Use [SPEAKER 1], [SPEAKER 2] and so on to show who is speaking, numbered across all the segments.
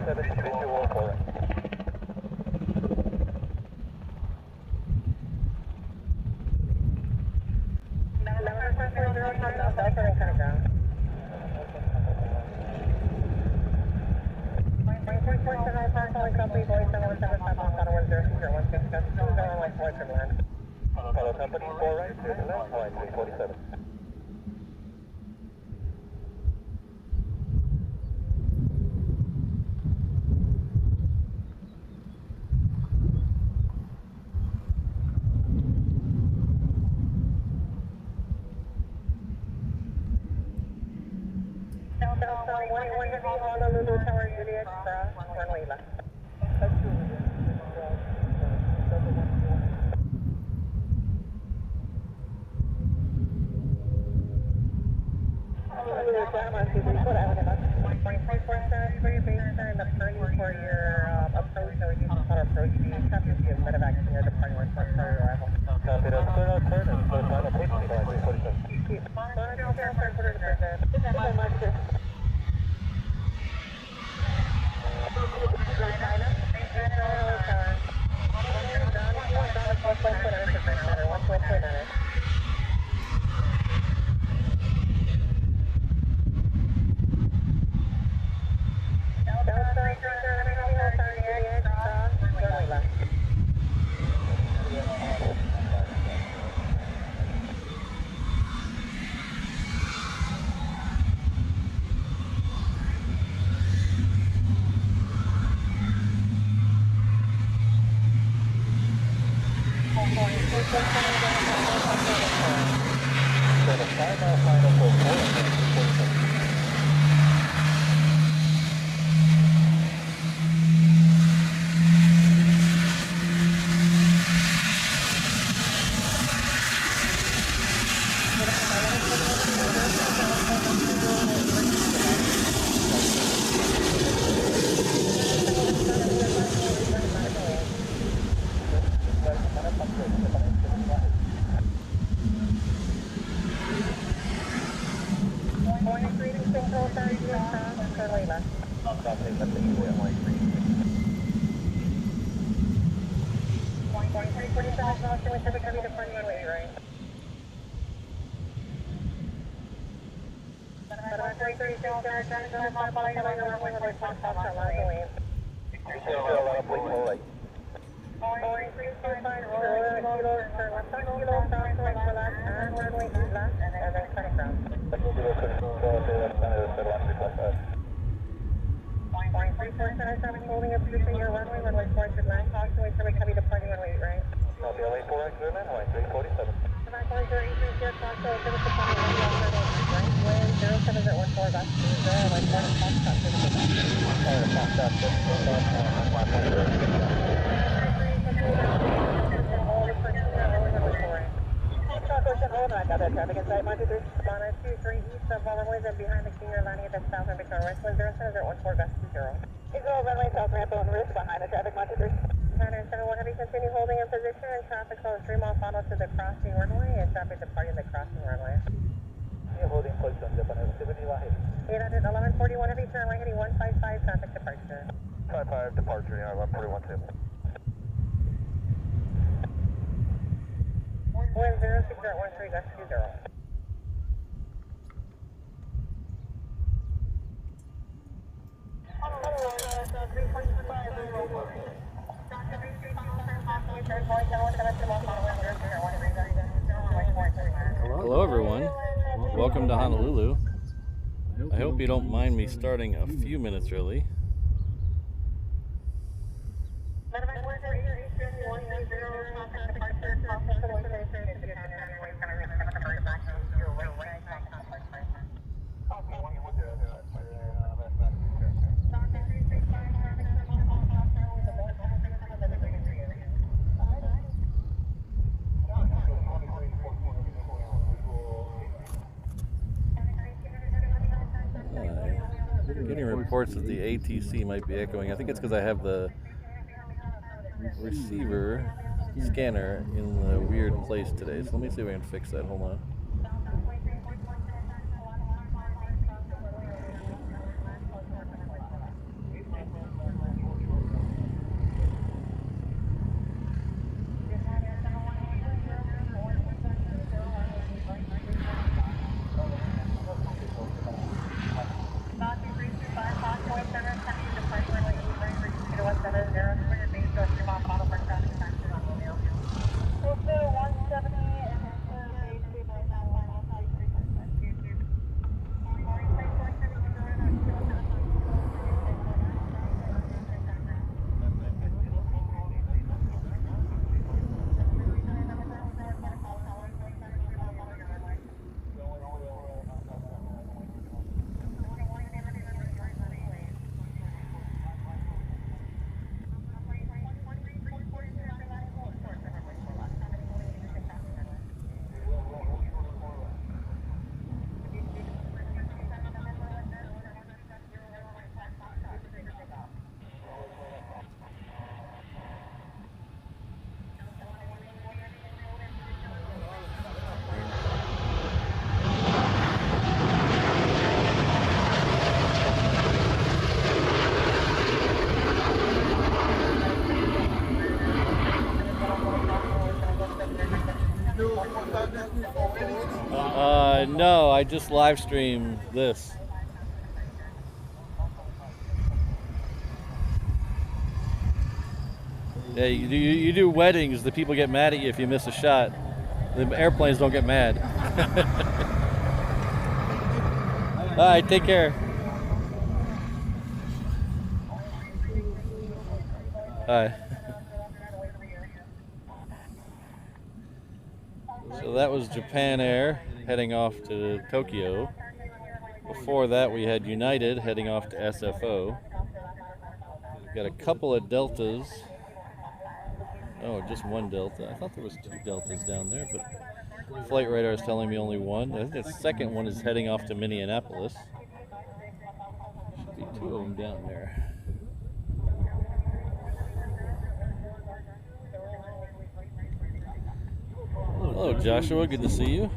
[SPEAKER 1] 47, visual for right. Follow company 4 right, clear to land, Hawaii 347. Honolulu Tower, Juliet, runway left. Honolulu Tower, Juliet, what happened about 2347, based on the turning for your approach, so we can approach the traffic to medevac near departing with prior arrival. Copy that, clear out turn and close line of page 347. Keep. Holding up to your runway, runway 4 to land, talk to me, so we can be departing runway 8, right? Copy, LA 4 right, clear land, Hawaii 347. Wind 07 at 14, back to 0, like 1 o'clock, stop, I got that traffic inside, 123, Sabana 23 east of runways and behind the King landing at the south and Victoria West, wind 07 at 14, back to 0. Visual runway south ramp on risk behind the traffic, 123. 971 Heavy, continue holding in position and traffic flow 3 mile final to the crossing runway and traffic departing the crossing runway. Holding position, Japan 70 Heavy. 1141 Heavy, turn right heading 155, traffic departure. 55 departure, yeah, 141 too. Wind 06 at 13, that's 20.
[SPEAKER 2] Hello everyone, welcome to Honolulu. I hope you don't mind me starting a few minutes early. Getting reports that the ATC might be echoing. I think it's because I have the receiver scanner in the weird place today. So let me see if I can fix that. Hold on. I just live stream this. Yeah, you do weddings. The people get mad at you if you miss a shot. The airplanes don't get mad. All right, take care. Hi. So that was Japan Air heading off to Tokyo. Before that, we had United heading off to SFO. Got a couple of Deltas. Oh, just one Delta. I thought there was 2 Deltas down there, but flight radar is telling me only one. I think the second one is heading off to Minneapolis. Should be 2 of them down there. Hello, Joshua. Good to see you.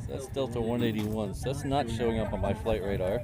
[SPEAKER 2] So that's Delta 181. So that's not showing up on my flight radar.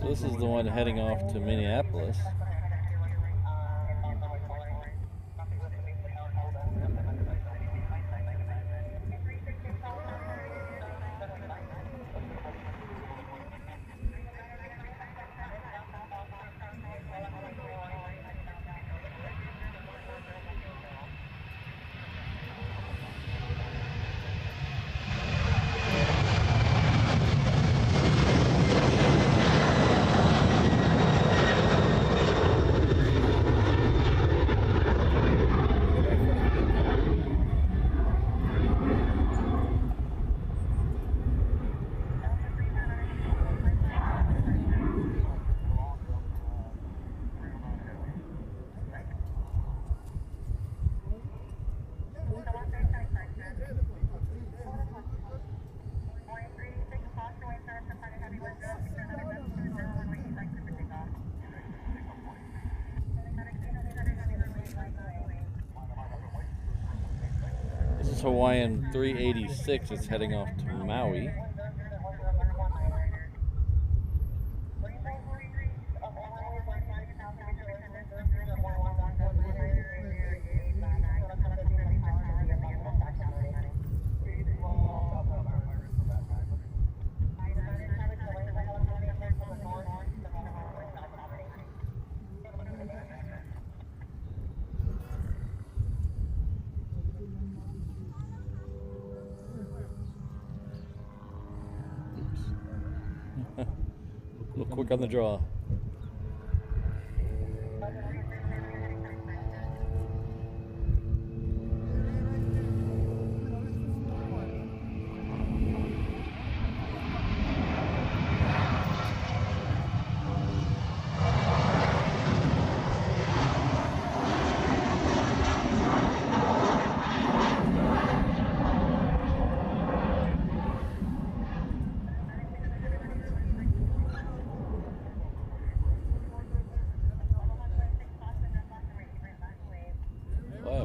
[SPEAKER 2] This is the one heading off to Minneapolis. This is Hawaiian 386. It's heading off to Maui. A little quick on the draw.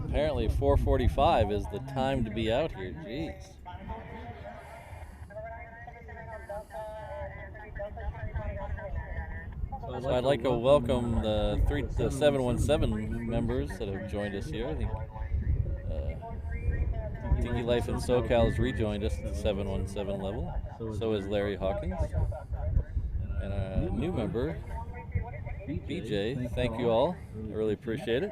[SPEAKER 2] Apparently 4:45 is the time to be out here. Jeez. So I'd like to welcome the 717 members that have joined us here. I think Tiki Life in SoCal has rejoined us at the 717 level. So is Larry Hawkins. And a new member, BJ. Thank you all. I really appreciate it.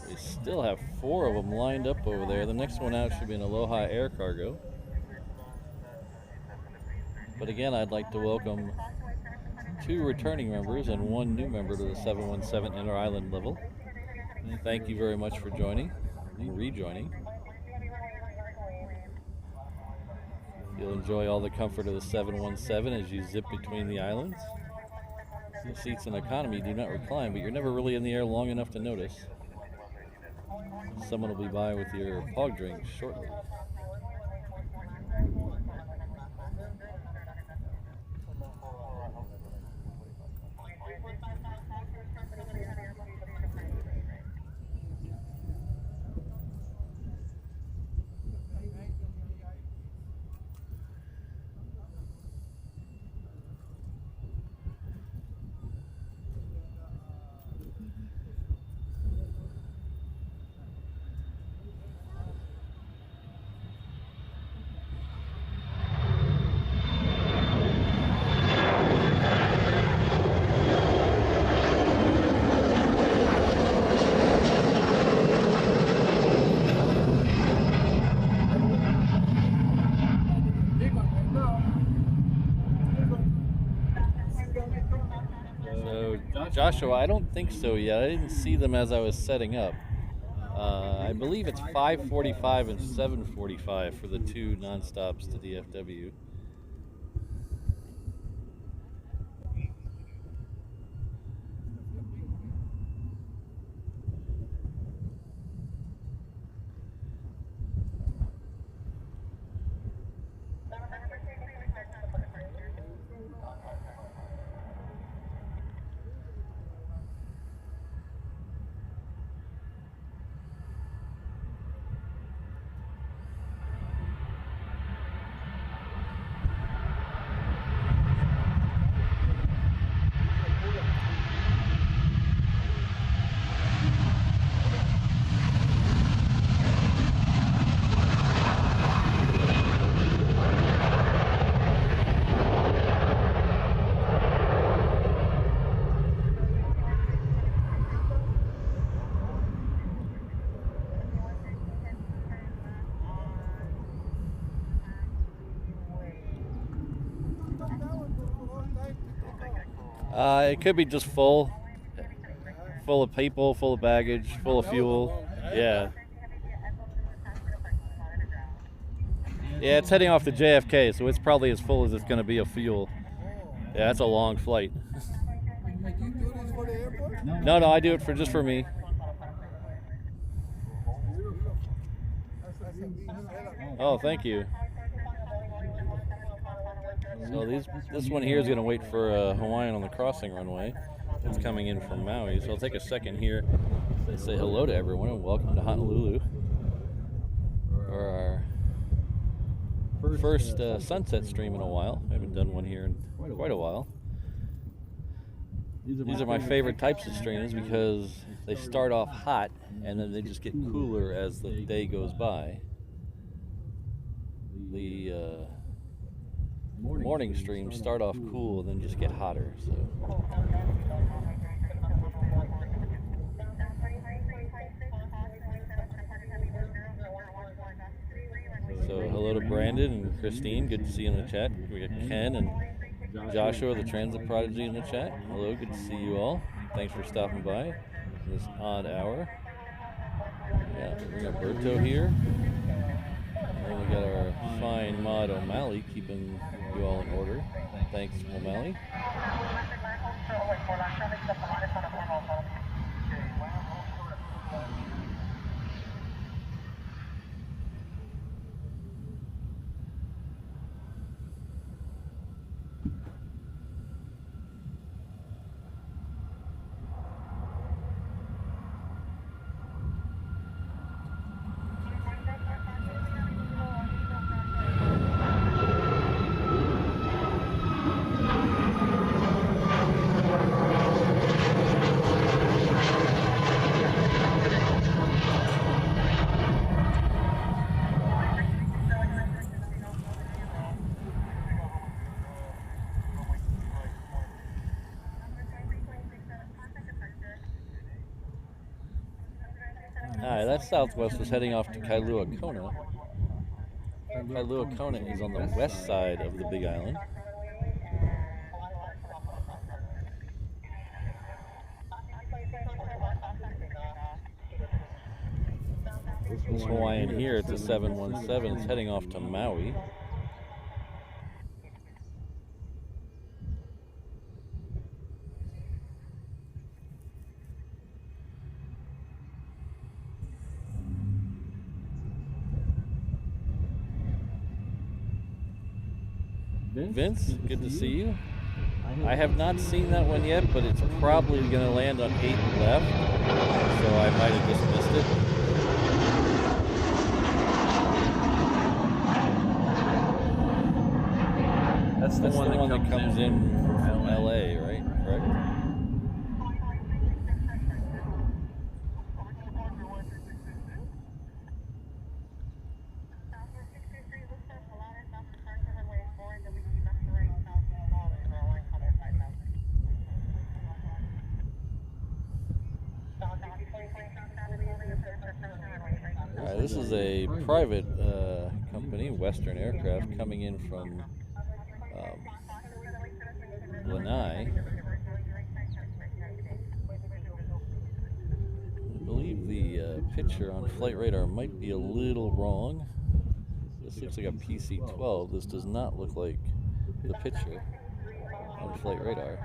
[SPEAKER 2] We still have 4 of them lined up over there. The next one out should be an Aloha Air Cargo. But again, I'd like to welcome 2 returning members and 1 new member to the 717 Inter-Island level. Thank you very much for joining and rejoining. You'll enjoy all the comfort of the 717 as you zip between the islands. The seats in economy do not recline, but you're never really in the air long enough to notice. Someone will be by with your fog drink shortly. Joshua, I don't think so yet. I didn't see them as I was setting up. I believe it's 5:45 and 7:45 for the 2 nonstops to DFW. It could be just full of people, full of baggage, full of fuel. Yeah. Yeah, it's heading off to JFK, so it's probably as full as it's going to be of fuel. Yeah, that's a long flight.
[SPEAKER 3] Do you do this for the airport?
[SPEAKER 2] No, I do it just for me. Oh, thank you. So this one here is going to wait for a Hawaiian on the crossing runway. It's coming in from Maui. So I'll take a second here and say hello to everyone and welcome to Honolulu for our first sunset stream in a while. I haven't done one here in quite a while. These are my favorite types of streams because they start off hot and then they just get cooler as the day goes by. The morning streams start off cool and then just get hotter. So. hello to Brandon and Christine. Good to see you in the chat. We got Ken and Joshua, the transit prodigy, in the chat. Hello, good to see you all. Thanks for stopping by this odd hour. Yeah, we got Berto here. And then we got our fine mod O'Malley keeping you all in order. Thanks, O'Malley. Alright, that Southwest was heading off to Kailua Kona. Kailua Kona is on the west side of the Big Island. This Hawaiian here, it's a 717, it's heading off to Maui. Vince, good to see you. I have not seen that one yet, but it's probably going to land on 8 left, so I might have just missed it. That's the one that comes in from LA, right? Correct? Alright, this is a private company, Western Aircraft, coming in from Lanai. I believe the picture on Flight Radar might be a little wrong. This looks like a PC-12. This does not look like the picture on Flight Radar.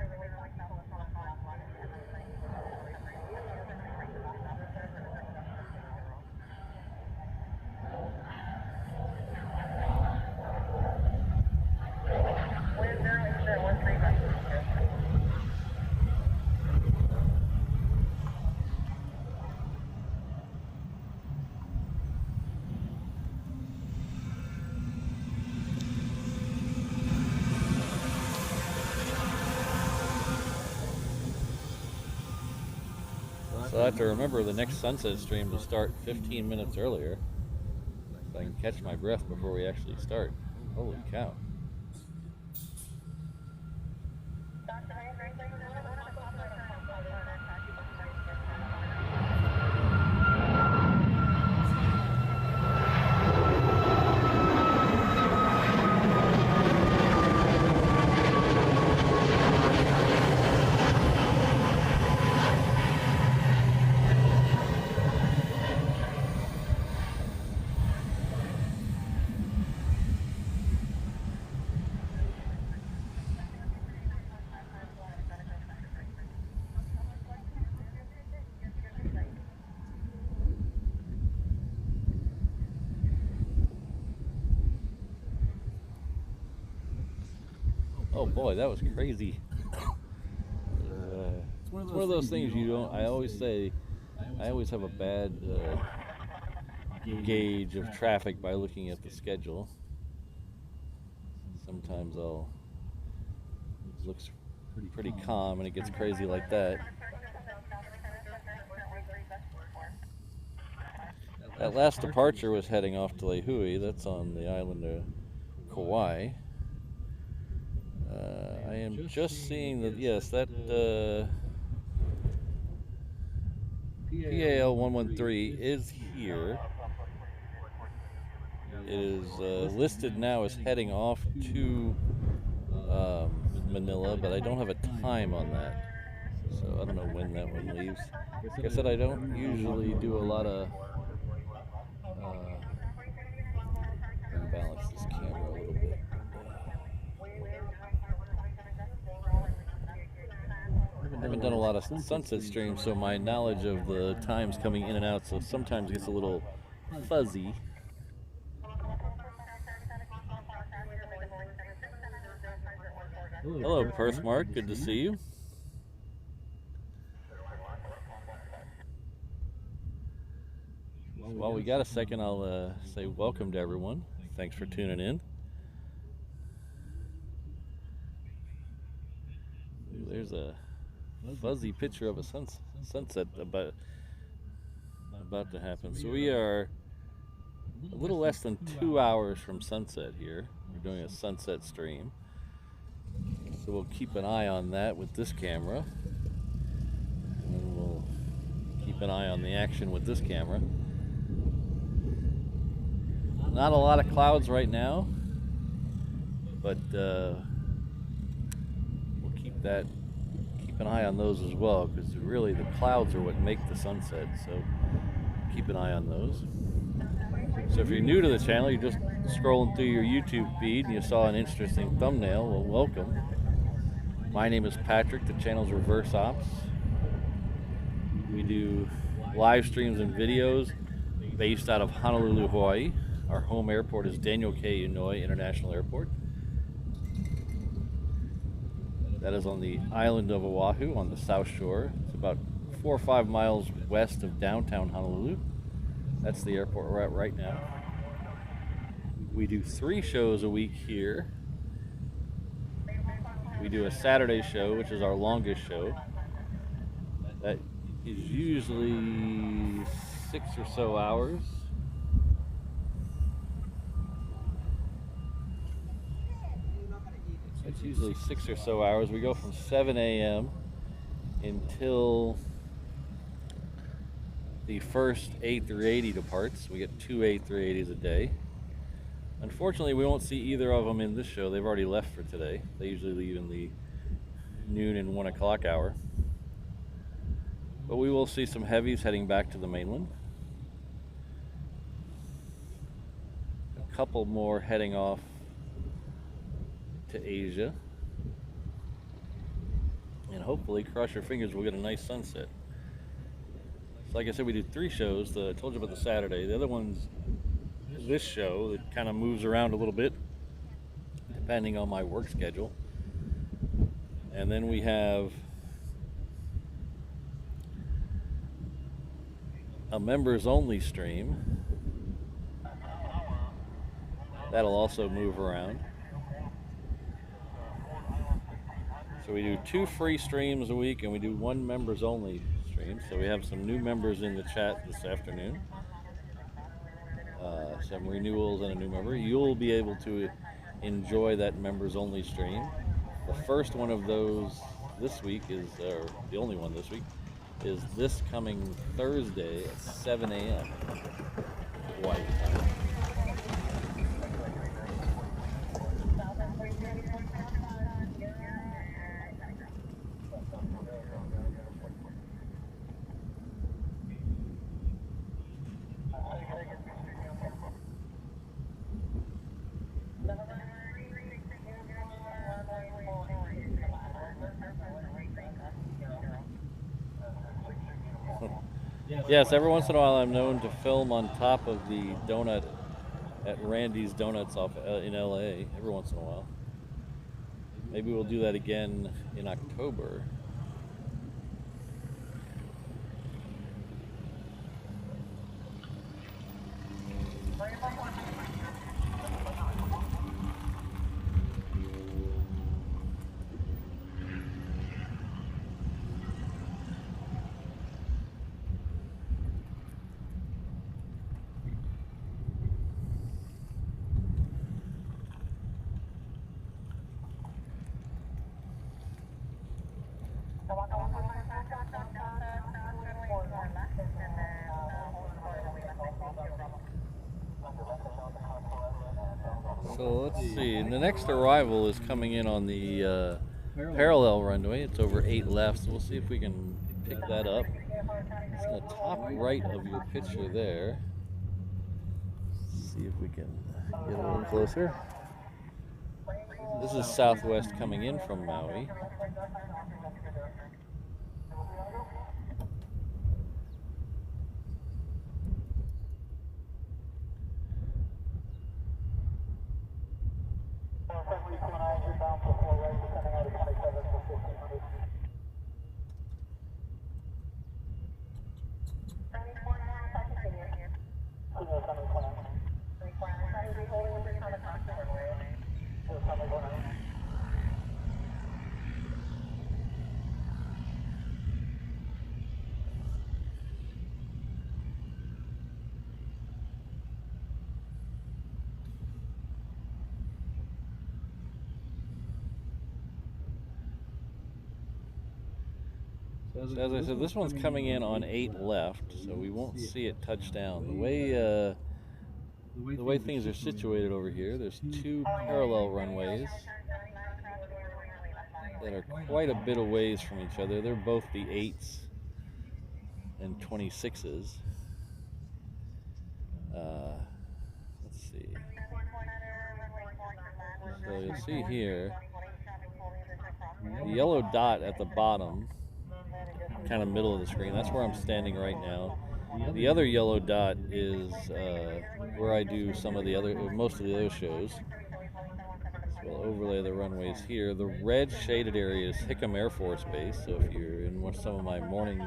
[SPEAKER 2] So I have to remember the next sunset stream to start 15 minutes earlier, so I can catch my breath before we actually start. Holy cow. Oh boy, that was crazy. It's one of those things you don't. I always say, I always have a bad gauge of traffic by looking at the schedule. Sometimes it looks pretty calm, and it gets crazy like that. That last departure was heading off to Lehui. That's on the island of Kauai. I am just seeing that, yes, that PAL 113 is here. It is listed now as heading off to Manila, but I don't have a time on that. So I don't know when that one leaves. Like I said, I don't usually do a lot of balance this camera a little bit. I haven't done a lot of sunset streams, so my knowledge of the times coming in and out so sometimes gets a little fuzzy. Hello, Perth Mark. Good to see you. While we got a second, I'll say welcome to everyone. Thanks for tuning in. There's a fuzzy picture of a sunset about to happen. So we are a little less than 2 hours from sunset here. We're doing a sunset stream. So we'll keep an eye on that with this camera. And we'll keep an eye on the action with this camera. Not a lot of clouds right now, but we'll keep an eye on those as well, because really the clouds are what make the sunset, so keep an eye on those. So if you're new to the channel, you're just scrolling through your YouTube feed and you saw an interesting thumbnail, well, welcome. My name is Patrick, the channel's Reverse Ops. We do live streams and videos based out of Honolulu, Hawaii. Our home airport is Daniel K. Inouye International Airport. That is on the island of Oahu on the south shore. It's about 4 or 5 miles west of downtown Honolulu. That's the airport we're at right now. We do 3 shows a week here. We do a Saturday show, which is our longest show. That is usually 6 or so hours. It's usually 6 or so hours. We go from 7 a.m. until the first A380 departs. We get 2 A380s a day. Unfortunately, we won't see either of them in this show. They've already left for today. They usually leave in the noon and 1 o'clock hour. But we will see some heavies heading back to the mainland. A couple more heading off to Asia, and hopefully, cross your fingers, we'll get a nice sunset. So like I said, we do 3 shows. I told you about the Saturday. The other one's this show that kind of moves around a little bit depending on my work schedule. And then we have a members only stream that'll also move around. So we do 2 free streams a week, and we do 1 members only stream. So we have some new members in the chat this afternoon. Some renewals and a new member. You'll be able to enjoy that members only stream. The first one of those this week is, or the only one this week, is this coming Thursday at 7 a.m. Hawaii time. Yes, every once in a while I'm known to film on top of the donut at Randy's Donuts off in LA, every once in a while. Maybe we'll do that again in October. So let's see, and the next arrival is coming in on the parallel runway. It's over 8 left, so we'll see if we can pick that up. It's in the top right of your picture there. Let's see if we can get a little closer. This is Southwest coming in from Maui. So as I said, this one's coming in on 8 left, so we won't see it touch down. The way things are situated over here, there's 2 parallel runways that are quite a bit of ways from each other. They're both the 8s and 26s. Let's see. So you'll see here, the yellow dot at the bottom, kind of middle of the screen, that's where I'm standing right now. The other yellow dot is where I do most of the other shows. So I'll overlay the runways here. The red shaded area is Hickam Air Force Base, so if you're in some of my morning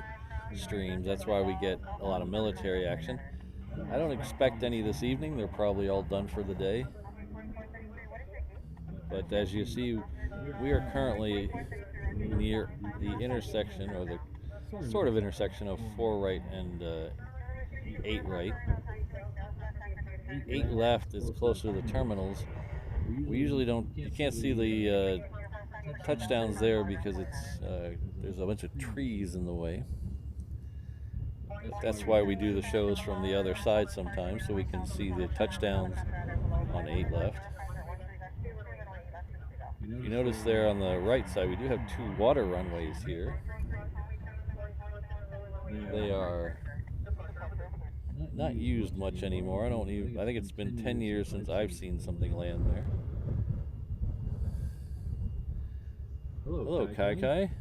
[SPEAKER 2] streams, that's why we get a lot of military action. I don't expect any this evening, they're probably all done for the day. But as you see, we are currently near the intersection, or the sort of intersection of 4 right and 8 right. 8 left is closer to the terminals. We usually you can't see the touchdowns there because there's a bunch of trees in the way. That's why we do the shows from the other side sometimes, so we can see the touchdowns on 8 left. You notice there on the right side, we do have 2 water runways here. They are not used much anymore. I think it's been 10 years since I've seen something land there. Hello, Kai Kai.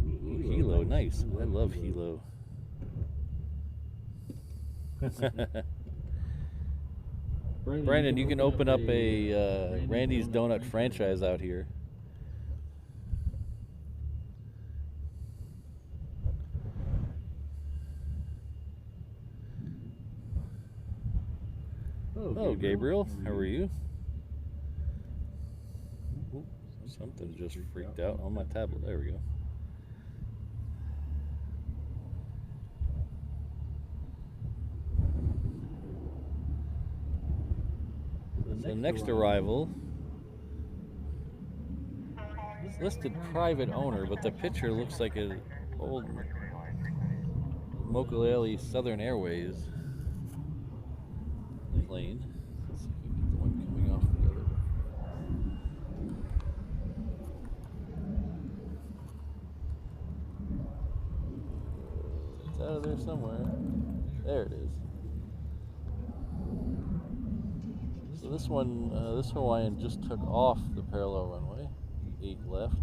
[SPEAKER 2] Ooh, Hilo, nice. I love Hilo. Brandon, you can open up a Randy's Donut franchise out here. Oh, Gabriel, how are you? Ooh, something just freaked out on my tablet. There we go. The next arrival is listed private owner, but the picture looks like an old Mokulele Southern Airways plane. Let's see if we get the one coming off the other. It's out of there somewhere. There it is. So this Hawaiian just took off the parallel runway, 8 left.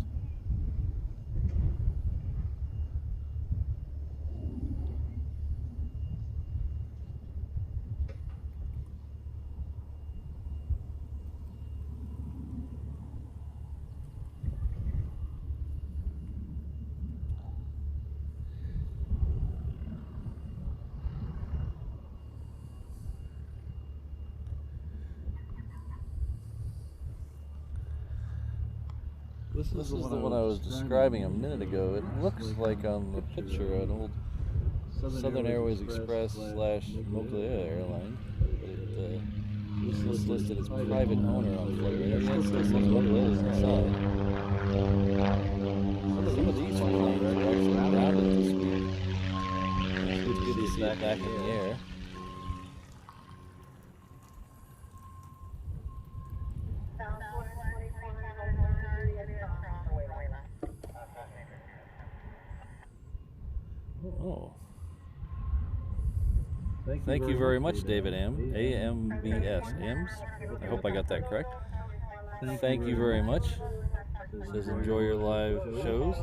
[SPEAKER 2] This is the one I was describing a minute ago. It looks like on the picture an old Southern Airways Express / Mokulele airline, but it's just listed as private owner on flight radar. Yes, this is Mokulele inside. Some of these planes are actually grounded this week. back in the air. Oh. Thank you very much, David M. AMBS. AMS? I hope I got that correct. Thank you very much. Says enjoy your live shows.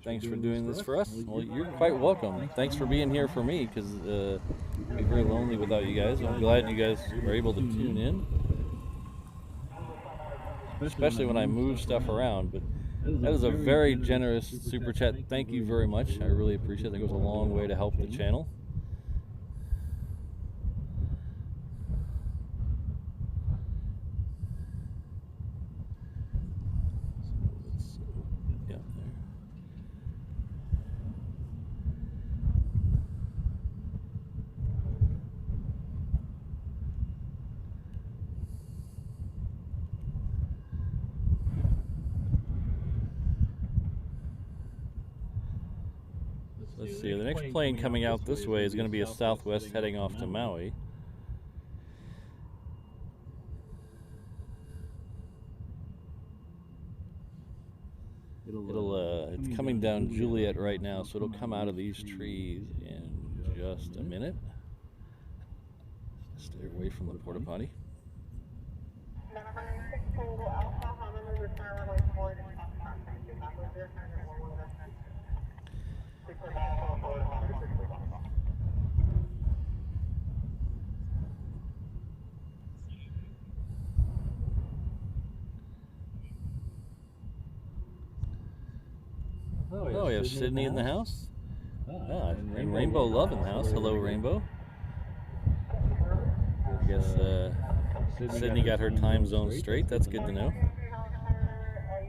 [SPEAKER 2] Thanks for doing this for us. Well, you're quite welcome. Thanks for being here for me, because it'd be very lonely without you guys. I'm glad you guys were able to tune in, especially when I move stuff around. But that is a very generous super chat. Thank you very much. I really appreciate it. It goes a long way to help the channel. Let's see, the next plane coming out this way is going to be a Southwest heading off to Maui. It's coming down Juliet right now, so it'll come out of these trees in just a minute. Stay away from the porta potty. Oh, we have Sydney in the house. And Rainbow Love in the house. Hello, Rainbow. I guess Sydney got her time zone straight. That's good to know.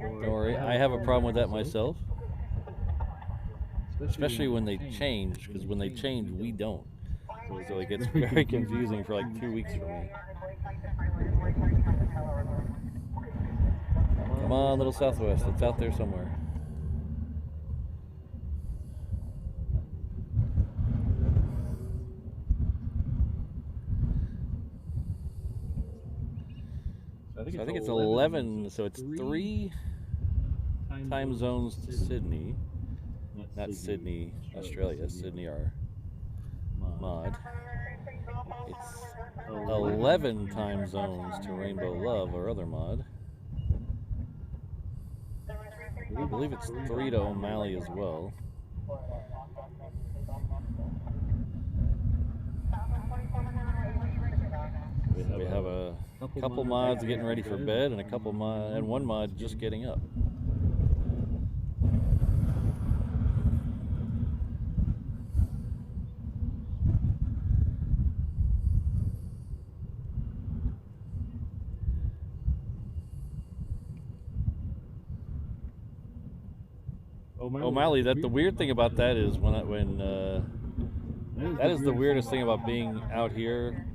[SPEAKER 2] Don't worry, I have a problem with that myself. Especially when they change, because when they change, we don't. So it gets very confusing for like 2 weeks for me. Come on, little Southwest. It's out there somewhere. So I think it's 11, so it's 3 time zones to Sydney. Not Sydney, Australia. Sydney, our mod. It's 11 time zones to Rainbow Love, our other mod. I believe it's 3 to O'Malley as well. We have a couple mods getting ready for bed, and one mod just getting up. O'Malley, the weird thing about that is that is the weirdest thing about being out here,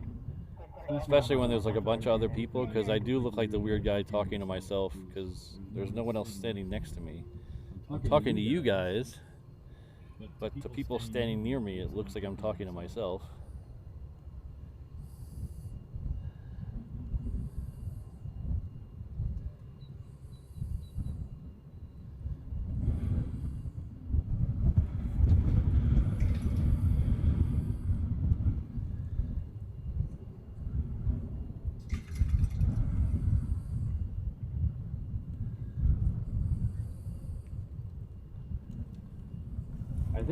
[SPEAKER 2] especially when there's like a bunch of other people, because I do look like the weird guy talking to myself because there's no one else standing next to me. I'm talking to you guys, but to people standing near me, it looks like I'm talking to myself.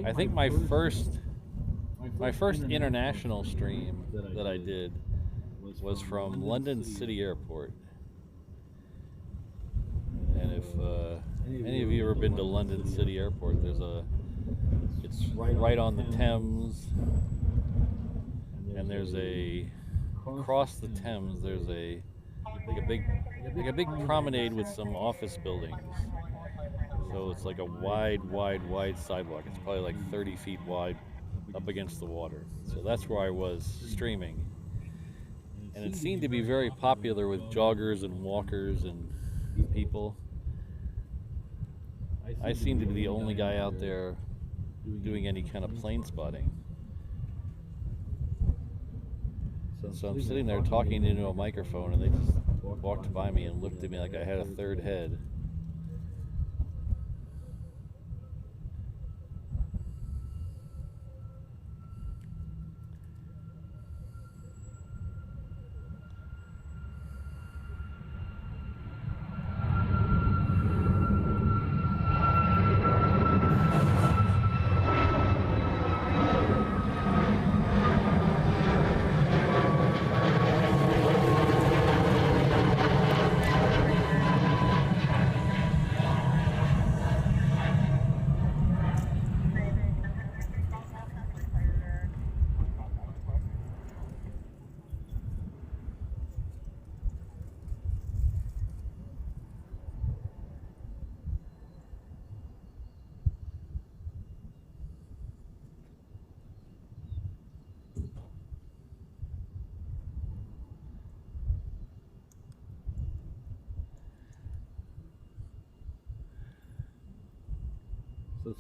[SPEAKER 2] I think my first international stream that I did was from London City Airport. And if any of you have ever been to London City Airport, it's right on the Thames, and there's across the Thames there's a big promenade with some office buildings. So it's like a wide sidewalk. It's probably like 30 feet wide up against the water. So that's where I was streaming. And it seemed to be very popular with joggers and walkers and people. I seemed to be the only guy out there doing any kind of plane spotting. So I'm sitting there talking into a microphone, and they just walked by me and looked at me like I had a third head.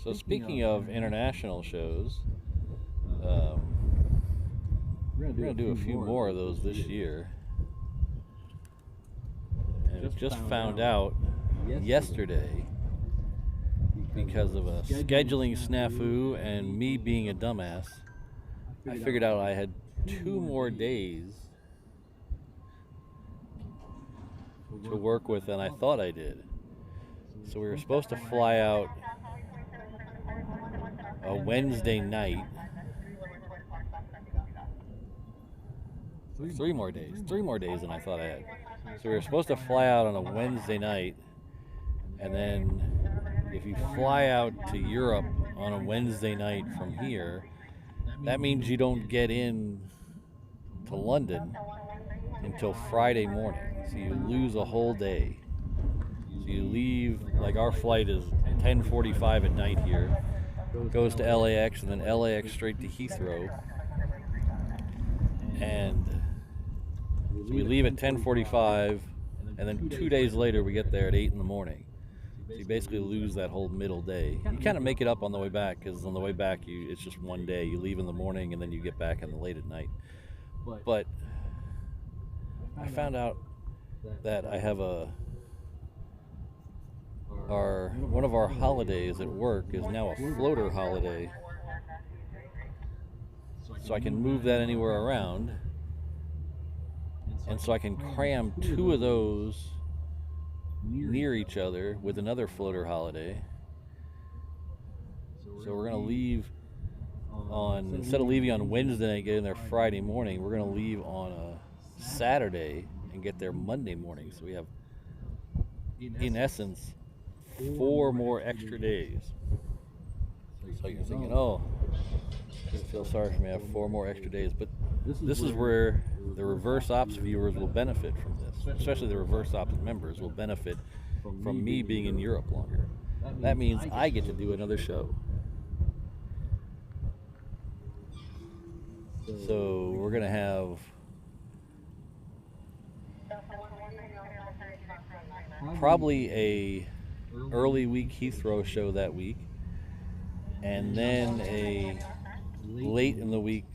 [SPEAKER 2] So speaking of international shows, we're going to do a few more of those this year. And we just found out yesterday, because of a scheduling snafu and me being a dumbass, I figured out I had 2 more days to work with than I thought I did. So we were supposed to fly out a Wednesday night. 3 more days than I thought I had. So we were supposed to fly out on a Wednesday night, and then if you fly out to Europe on a Wednesday night from here, that means you don't get in to London until Friday morning. So you lose a whole day. So you leave, like our flight is 10:45 at night here, goes to LAX, and then LAX straight to Heathrow. And so we leave at 10:45, and then 2 days later we get there at 8 in the morning. So you basically lose that whole middle day. You kind of make it up on the way back, because on the way back it's just one day. You leave in the morning and then you get back in the late at night. But I found out that I have one of our holidays at work is now a floater holiday. So I can move that anywhere around. And so I can cram 2 of those near each other with another floater holiday. So we're going to leave on, instead of leaving on Wednesday and getting there Friday morning, we're going to leave on a Saturday and get there Monday morning. So we have, in essence, 4 more extra days. So you're thinking, oh, I feel sorry for me, I have 4 more extra days. But this is where the reverse ops viewers will benefit from this, especially the reverse ops members will benefit from me being in Europe longer. That means I get to do another show. So we're going to have probably a early week Heathrow show that week, and then a late in the week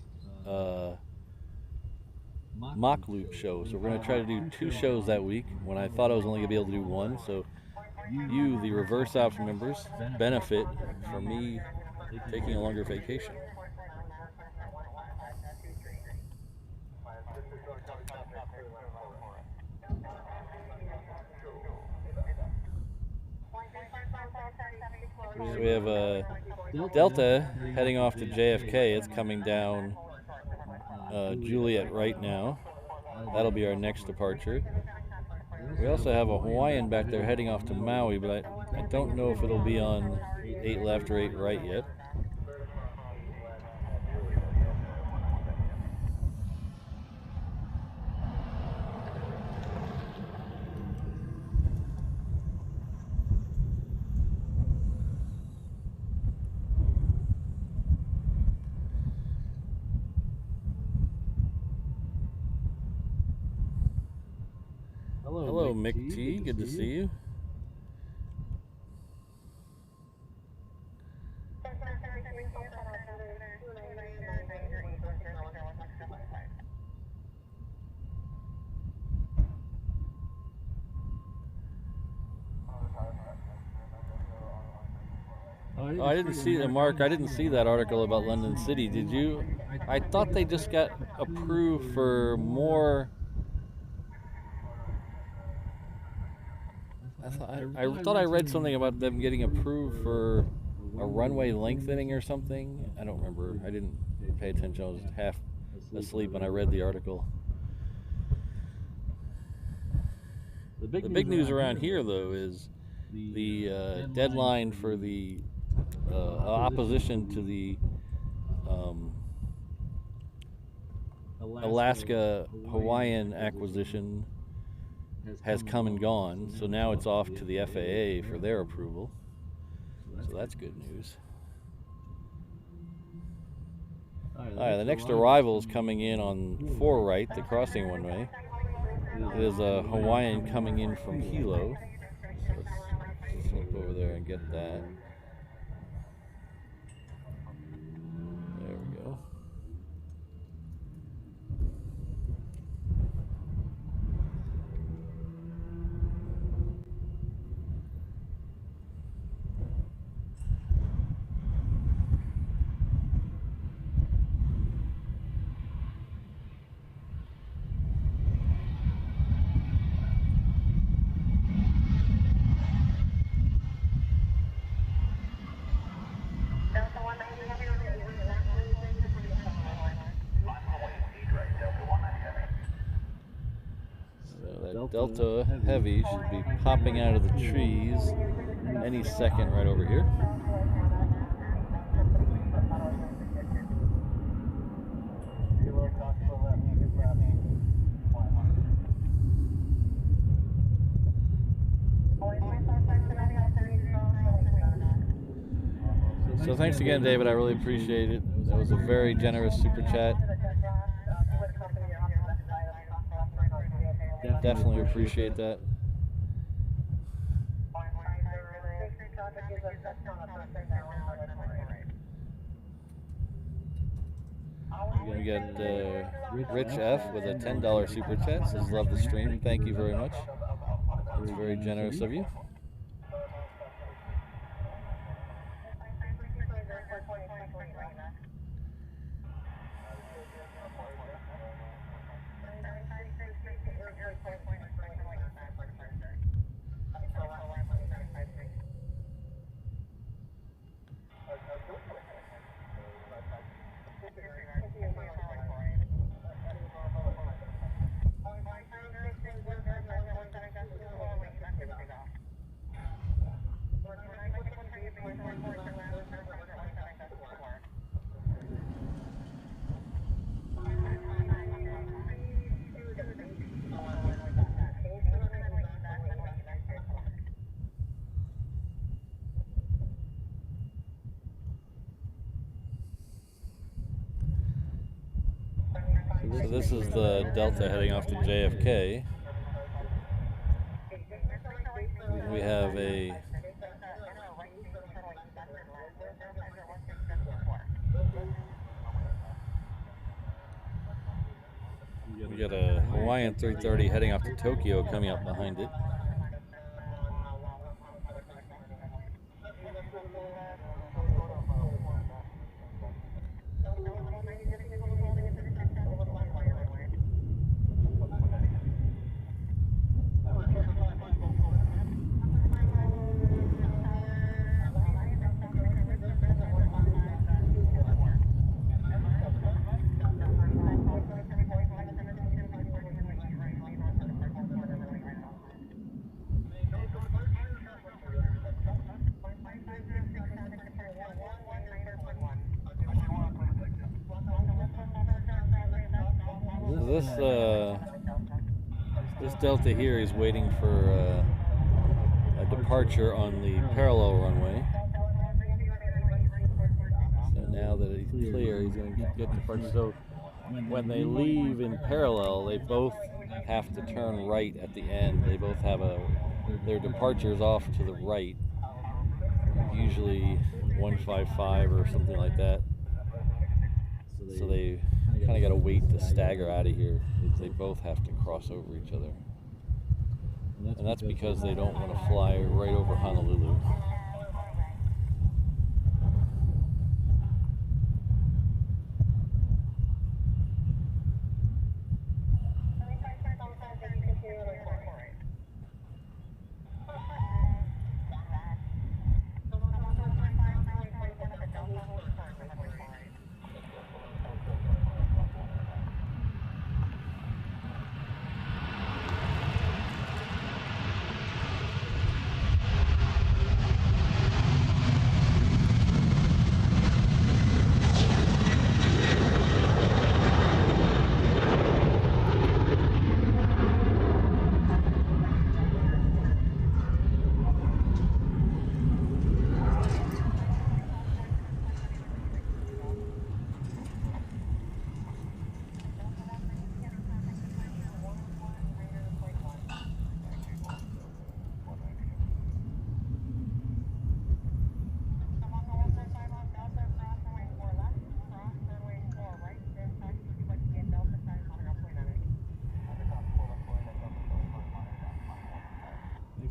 [SPEAKER 2] mock loop show. So we're going to try to do 2 shows that week when I thought I was only going to be able to do 1. So you, the reverse ops members, benefit from me taking a longer vacation. So we have a Delta heading off to JFK. It's coming down Juliet right now. That'll be our next departure. We also have a Hawaiian back there heading off to Maui, but I don't know if it'll be on 8 left or 8 right yet. Hello, Mick T. Good to see you. Oh, I didn't see that, Mark. I didn't see that article about London City. Did you? I thought they just got approved for more. I thought I read something about them getting approved for a runway lengthening or something. I don't remember. I didn't pay attention. I was half asleep when I read the article. The big news around here, though, is the deadline for the opposition to the Alaska-Hawaiian acquisition has come and gone, so now it's off to the FAA for their approval. So that's good news. Alright, the next arrival is coming in on 4 right, the crossing runway. It is a Hawaiian coming in from Hilo. So let's flip over there and get that. There we go. Delta Heavy should be popping out of the trees any second right over here. So thanks again, David. I really appreciate it. That was a very generous super chat. Definitely appreciate that. We got Rich F with a $10 super chat. Says love the stream. Thank you very much. It's very generous of you. So this is the Delta heading off to JFK. We have we got a Hawaiian 330 heading off to Tokyo coming up behind it. This Delta here is waiting for a departure on the parallel runway. So now that he's clear, he's going to get departure. So when they leave in parallel, they both have to turn right at the end. They both have their departures off to the right. usually 155 or something like that. So they kind of got to wait to stagger out of here. They both have to cross over each other. And that's because they don't want to fly right over Honolulu.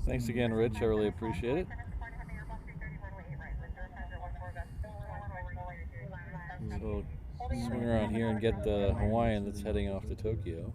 [SPEAKER 2] Thanks again, Rich. I really appreciate it. So swing around here and get the Hawaiian that's heading off to Tokyo.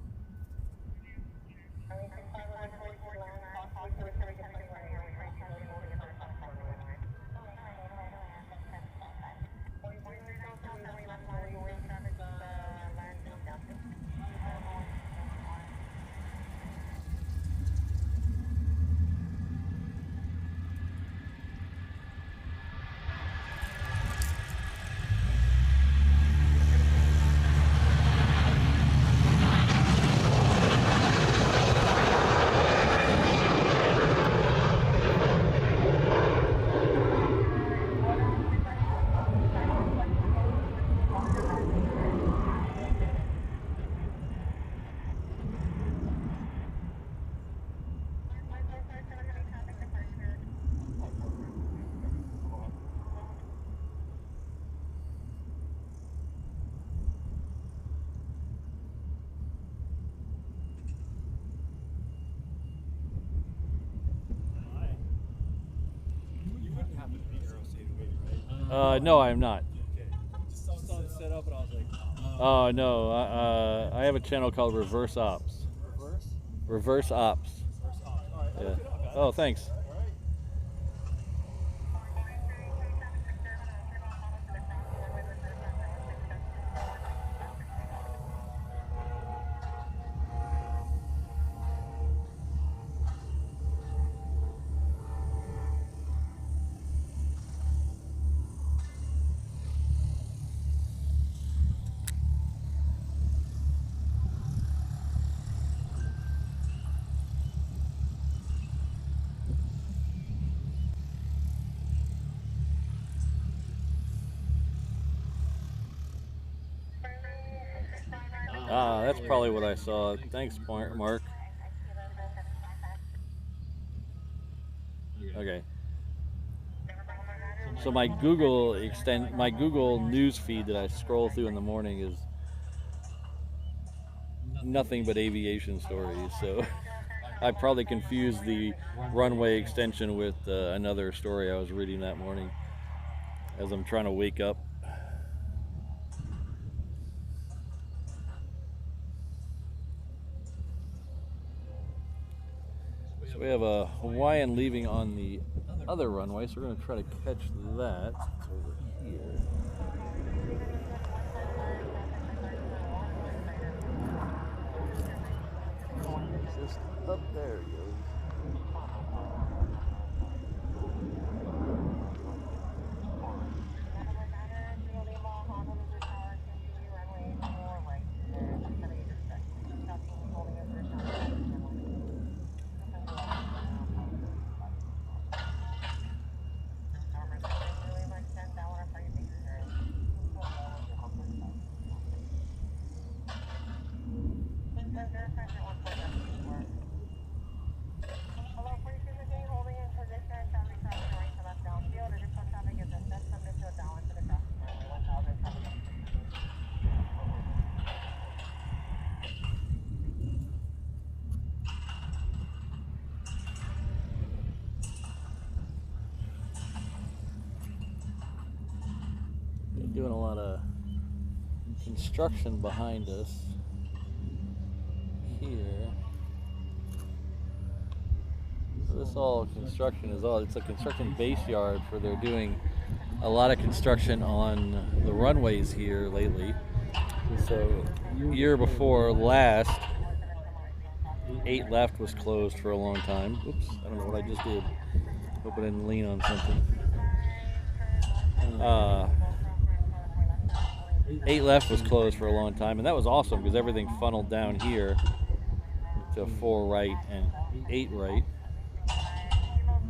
[SPEAKER 2] No, I am not.
[SPEAKER 4] Just saw it set up and I was like,
[SPEAKER 2] Oh, no. I have a channel called Reverse Ops.
[SPEAKER 4] reverse?
[SPEAKER 2] Reverse Ops.
[SPEAKER 4] Reverse off. All right, I'll
[SPEAKER 2] Yeah.
[SPEAKER 4] look it up, guys.
[SPEAKER 2] Oh, thanks.
[SPEAKER 4] All right.
[SPEAKER 2] Ah, that's probably what I saw. Thanks, Mark. Okay. So my Google news feed that I scroll through in the morning is nothing but aviation stories. So I probably confused the runway extension with another story I was reading that morning as I'm trying to wake up. So we have a Hawaiian leaving on the other runway, so we're going to try to catch that over here. Just up there it goes. doing a lot of construction behind us here. So this all construction is all, it's a construction base yard for they're doing a lot of construction on the runways here lately. So year before last, 8 left was closed for a long time. Oops, I don't know what I just did. Hope I didn't lean on something. 8 left was closed for a long time, and that was awesome because everything funneled down here to 4 right and 8 right.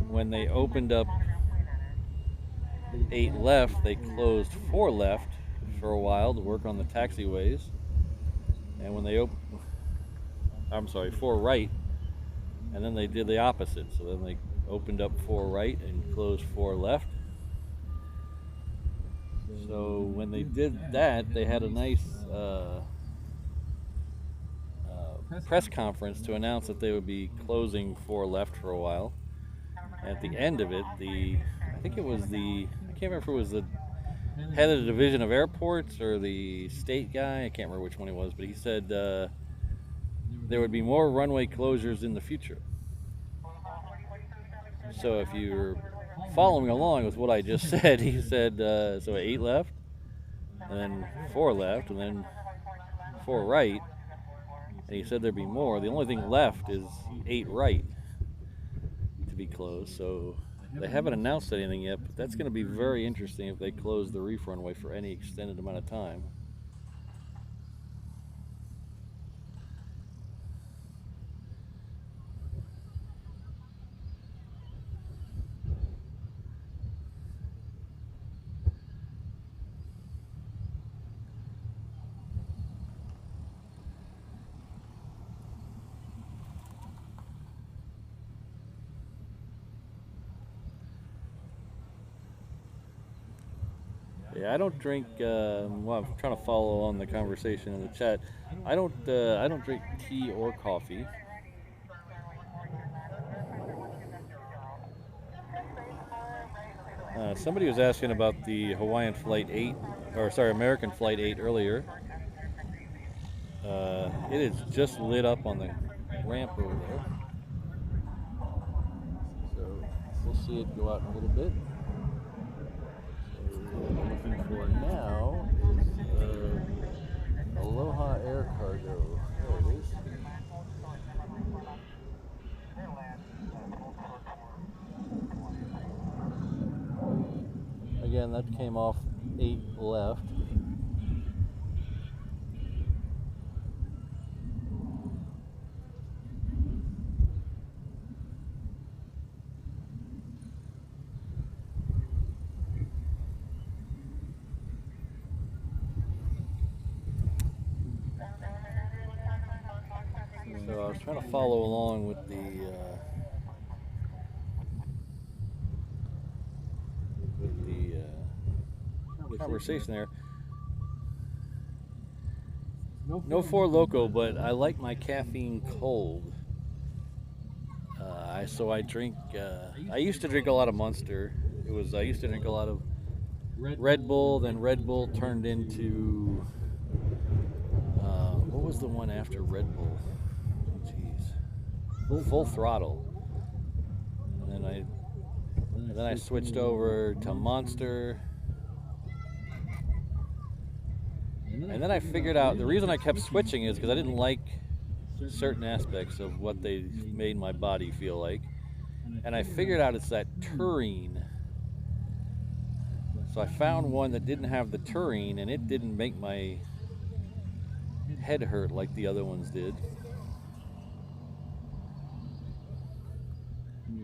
[SPEAKER 2] When they opened up 8 left, they closed 4 left for a while to work on the taxiways. And when they I'm sorry, 4 right, and then they did the opposite. So then they opened up 4 right and closed 4 left. So when they did that, they had a nice press conference to announce that they would be closing 4 left for a while. And at the end of it, I think it was I can't remember if it was the head of the division of airports or the state guy, I can't remember which one it was, but he said there would be more runway closures in the future. So if you're following along with what I just said, he said, so 8 left, and then 4 left, and then 4 right, and he said there'd be more. The only thing left is 8 right to be closed, so they haven't announced anything yet, but that's going to be very interesting if they close the reef runway for any extended amount of time. Yeah, I don't drink. Well, I'm trying to follow on the conversation in the chat. I don't drink tea or coffee. Somebody was asking about the Hawaiian Flight 8, or sorry, American Flight 8 earlier. It is just lit up on the ramp over there. So we'll see it go out in a little bit. So what I'm looking for now is Aloha Air Cargo. There it is. Again, that came off 8 left. So I was trying to follow along with the conversation there. No Four Loko, but I like my caffeine cold. So I drink. I used to drink a lot of Monster. I used to drink a lot of Red Bull. Then Red Bull turned into what was the one after Red Bull? Jeez, Full Throttle. And then I switched over to Monster. And then I figured out the reason I kept switching is because I didn't like certain aspects of what they made my body feel like. And I figured out it's that taurine. So I found one that didn't have the taurine, and it didn't make my head hurt like the other ones did.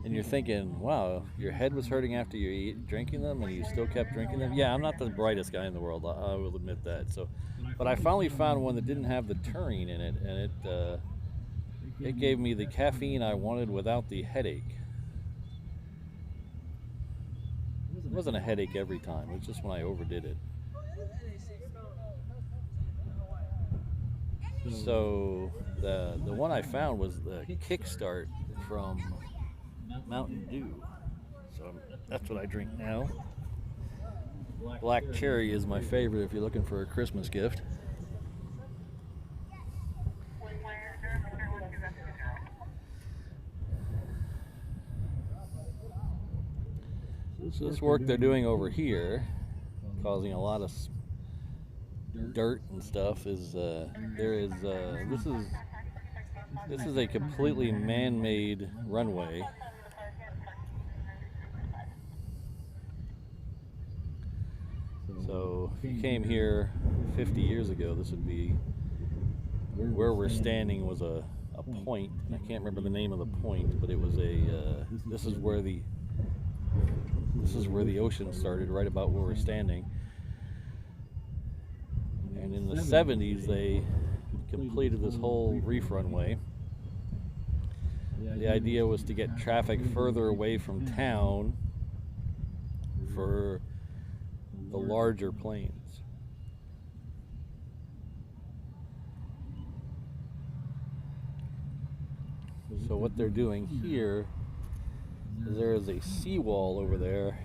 [SPEAKER 2] And you're thinking, wow, your head was hurting after you drinking them, and you still kept drinking them? Yeah, I'm not the brightest guy in the world, I will admit that. But I finally found one that didn't have the taurine in it, and it gave me the caffeine I wanted without the headache. It wasn't a headache every time, it was just when I overdid it. So the one I found was the Kickstart from Mountain Dew. So that's what I drink now. Black cherry is my favorite if you're looking for a Christmas gift. So this work they're doing over here, causing a lot of dirt and stuff, is this is a completely man-made runway. So if you came here 50 years ago, this would be where we're standing was a point. I can't remember the name of the point, but it was a this is where the ocean started, right about where we're standing. And in the 70s, they completed this whole reef runway. The idea was to get traffic further away from town for the larger planes. So what they're doing here is there is a seawall over there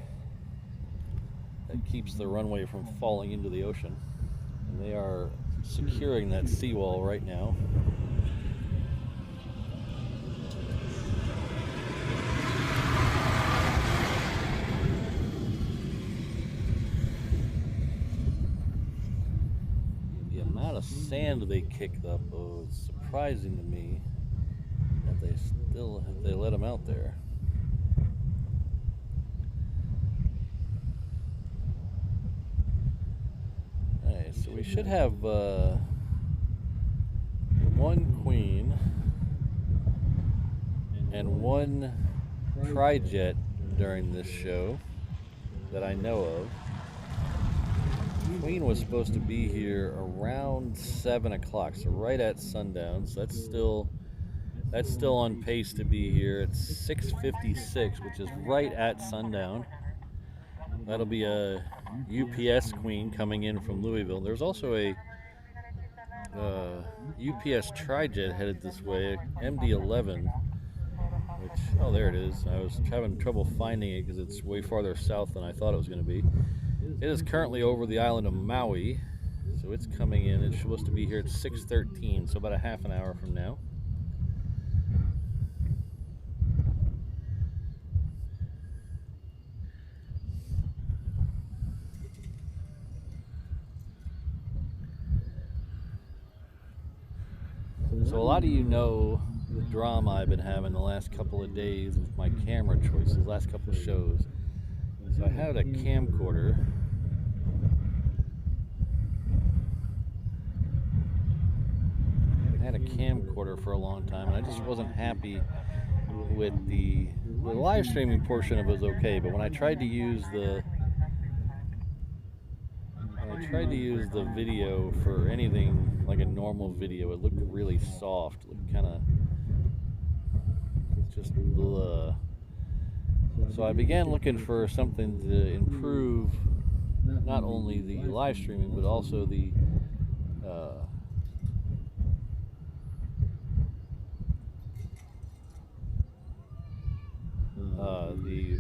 [SPEAKER 2] that keeps the runway from falling into the ocean. And they are securing that seawall right now. The amount of sand they kicked up was surprising to me that they let them out there. Alright, so we should have one queen and one tri-jet during this show that I know of. Queen was supposed to be here around 7 o'clock, so right at sundown. So that's still on pace to be here. It's 6:56, which is right at sundown. That'll be a UPS Queen coming in from Louisville. There's also a UPS tri-jet headed this way, MD-11, which, oh, there it is. I was having trouble finding it because it's way farther south than I thought it was going to be. It is currently over the island of Maui, so it's coming in. It's supposed to be here at 6:13, so about a half an hour from now. So a lot of you know the drama I've been having the last couple of days with my camera choices, last couple of shows. So I had a camcorder. I had a camcorder for a long time, and I just wasn't happy with the live streaming portion of it was okay, but when I tried to use the video for anything like a normal video, it looked really soft. It looked kind of just blah. So I began looking for something to improve not only the live streaming but also the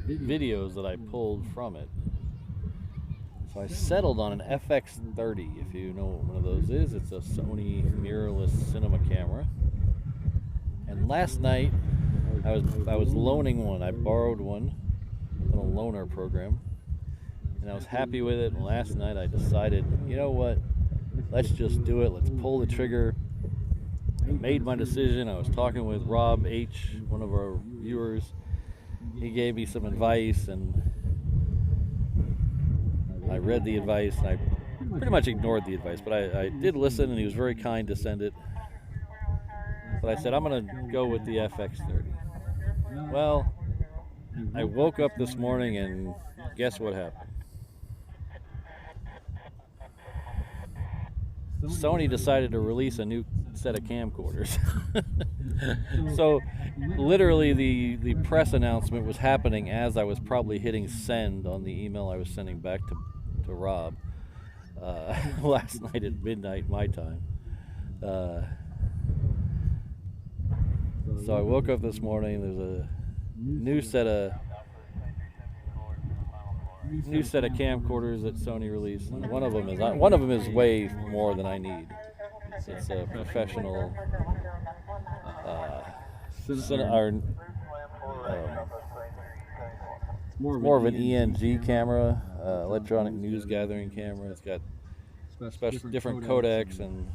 [SPEAKER 2] videos that I pulled from it. So I settled on an FX30, if you know what one of those is. It's a Sony mirrorless cinema camera. And last night I was loaning one. I borrowed one on a loaner program, and I was happy with it. And last night I decided, you know what? Let's just do it. Let's pull the trigger. I made my decision. I was talking with Rob H, one of our viewers. He gave me some advice, and I read the advice, and I pretty much ignored the advice, but I did listen, and he was very kind to send it. But I said, I'm going to go with the FX30. Well, I woke up this morning, and guess what happened? Sony decided to release a new set of camcorders. So literally the press announcement was happening as I was probably hitting send on the email I was sending back to Rob last night at midnight my time. So I woke up this morning, there's a new set of new set of camcorders that Sony released. And one of them is way more than I need. It's a professional, more of an ENG camera, electronic news gathering camera. It's got different codecs and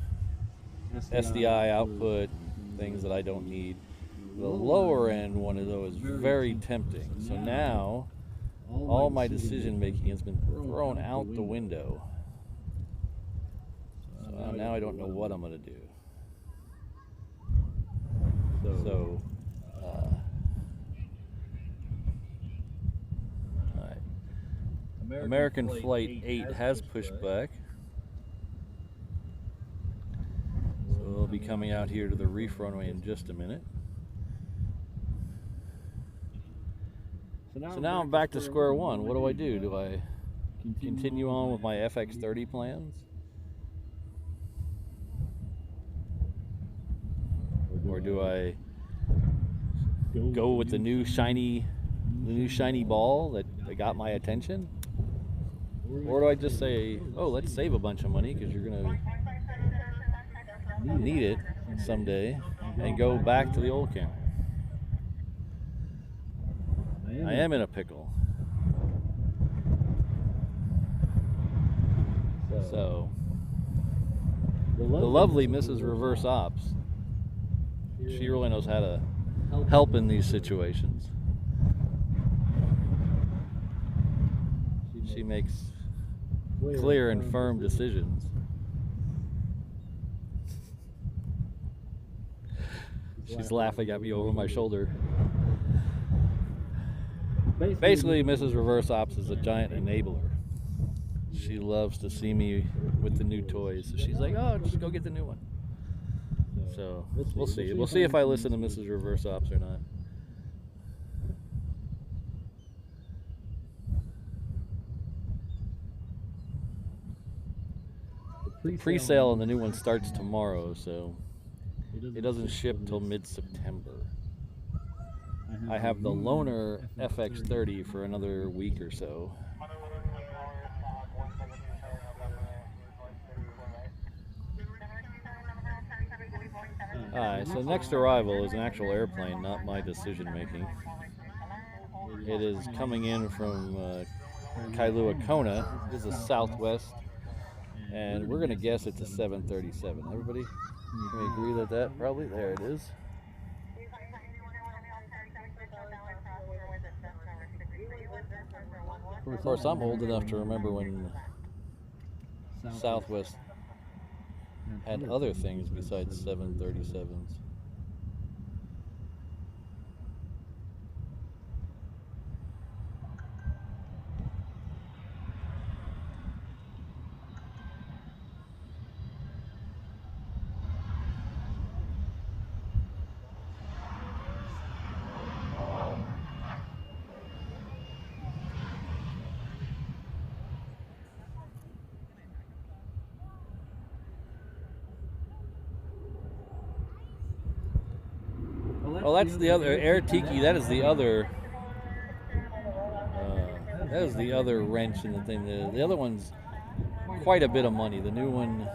[SPEAKER 2] SDI output, and things that I don't need. The lower end one is always very tempting. So now all my decision making has been thrown out the window. So now I don't know what I'm going to do. So, all right. American Flight 8 has pushed back. So they'll be coming out here to the reef runway in just a minute. So now I'm back to square one. What do I do? Do I continue on with my FX30 plans? Or do I go with the new shiny ball that got my attention? Or do I just say, oh, let's save a bunch of money because you're gonna need it someday, and go back to the old camera? I am in a pickle. So the lovely Mrs. Reverse Ops, she really knows how to help in these situations. She makes clear and firm decisions. She's laughing at me over my shoulder. Basically, Mrs. Reverse Ops is a giant enabler. She loves to see me with the new toys. So she's like, oh, just go get the new one. So we'll see. We'll see if I listen to Mrs. Reverse Ops or not. The pre-sale on the new one starts tomorrow, so it doesn't ship till mid-September. I have the loaner FX30 for another week or so. Alright, so next arrival is an actual airplane, not my decision making. It is coming in from Kailua Kona. This is Southwest, and we're going to guess it's a 737. Everybody, can we agree that probably? There it is. Of course, I'm old enough to remember when Southwest had other things besides 737s. Well, that's the other Air Tiki. That is the other. That is the other wrench in the thing. The other one's quite a bit of money. The new one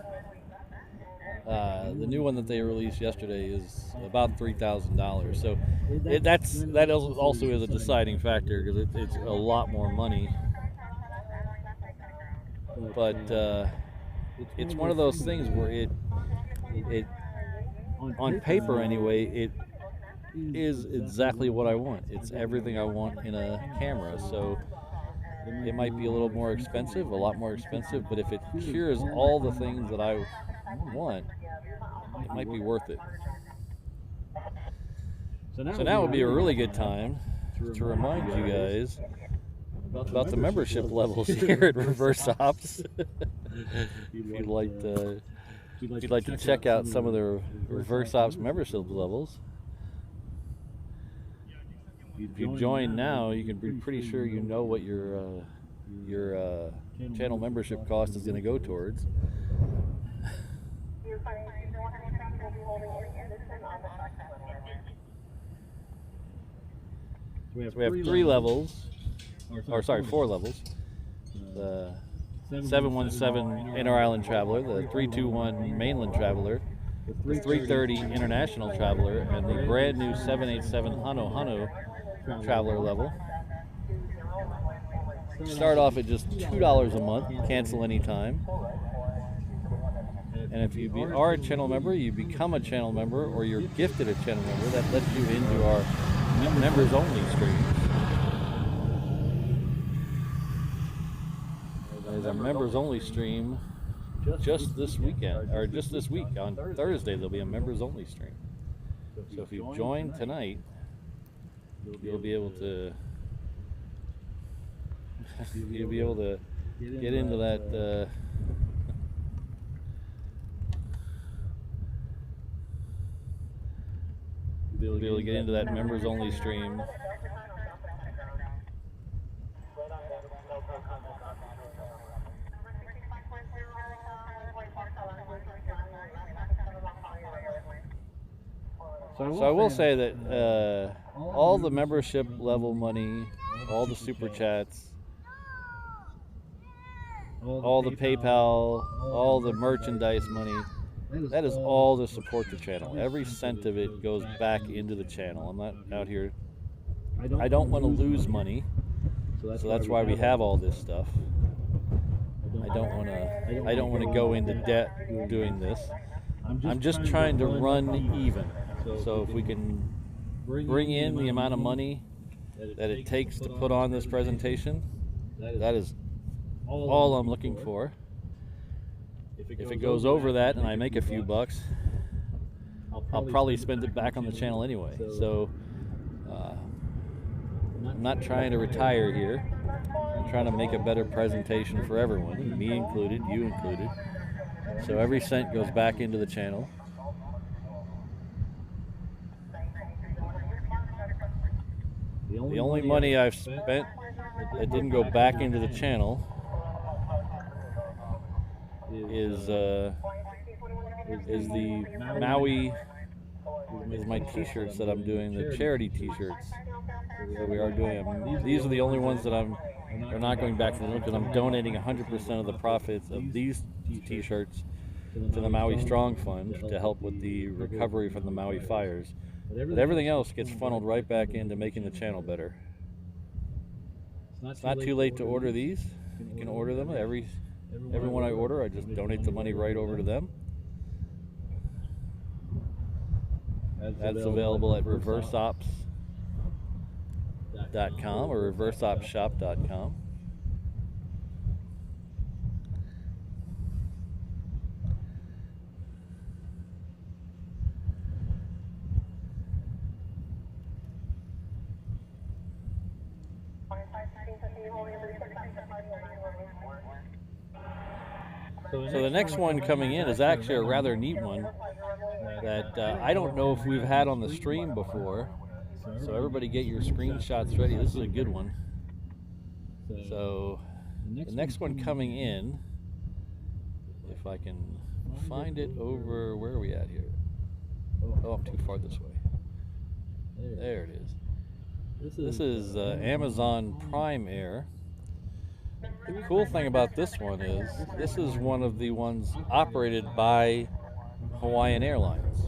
[SPEAKER 2] that they released yesterday is about $3,000. So that also is a deciding factor because it's a lot more money. But it's one of those things where it on paper anyway, it is exactly what I want. It's everything I want in a camera. So it might be a little more expensive, a lot more expensive, but if it cures all the things that I want, it might be worth it. So now would be a really good time to remind you guys about the membership levels here at Reverse Ops. If you'd like to check out some of the Reverse Ops membership levels. If you join now, you can be pretty sure you know what your channel membership cost is going to go towards. So we have 4 levels. the 717 Inter Island Traveler, the 321 Mainland Traveler, the 330 International Traveler, and the brand new 787 Honolulu Traveler level. Start off at just $2 a month, cancel anytime. And if you are a channel member, you become a channel member, or you're gifted a channel member, that lets you into our members only streams. There's a members only stream just this weekend, or just this week. On Thursday, there'll be a members only stream. So if you join tonight, you'll be able to get into that. You'll be able to get into that members only stream. So I will say that all the membership level money, all the super chats, all the PayPal, all the merchandise money, that is all to support the channel. Every cent of it goes back into the channel. I'm not out here. I don't want to lose money, so that's why we have all this stuff. I don't want to go into debt doing this. I'm just trying to run even. So if we can bring in the amount of money that it takes to put on this presentation, that is all I'm looking for. If it goes over that and I make a few bucks, I'll probably spend it back on the channel anyway. So I'm not trying to retire here. I'm trying to make a better presentation for everyone, me included, you included. So every cent goes back into the channel. The only money I've spent that didn't go back into the channel is the Maui, is my t-shirts that I'm doing, the charity t-shirts that we are doing. These are the only ones that are not going back to the because I'm donating 100% of the profits of these t-shirts to the Maui Strong Fund to help with the recovery from the Maui fires. But everything else gets funneled right back into making the channel better. It's not too late to order these. You can order them. Everyone I order, I just donate the money right over to them. That's available at reverseops.com or reverseopshop.com. So the next one coming in is actually a rather neat one that I don't know if we've had on the stream before. So everybody get your screenshots ready. This is a good one. So the next one coming in, if I can find it over, where are we at here? Oh, I'm too far this way. There it is. This is Amazon Prime Air. The cool thing about this one is this is one of the ones operated by Hawaiian Airlines.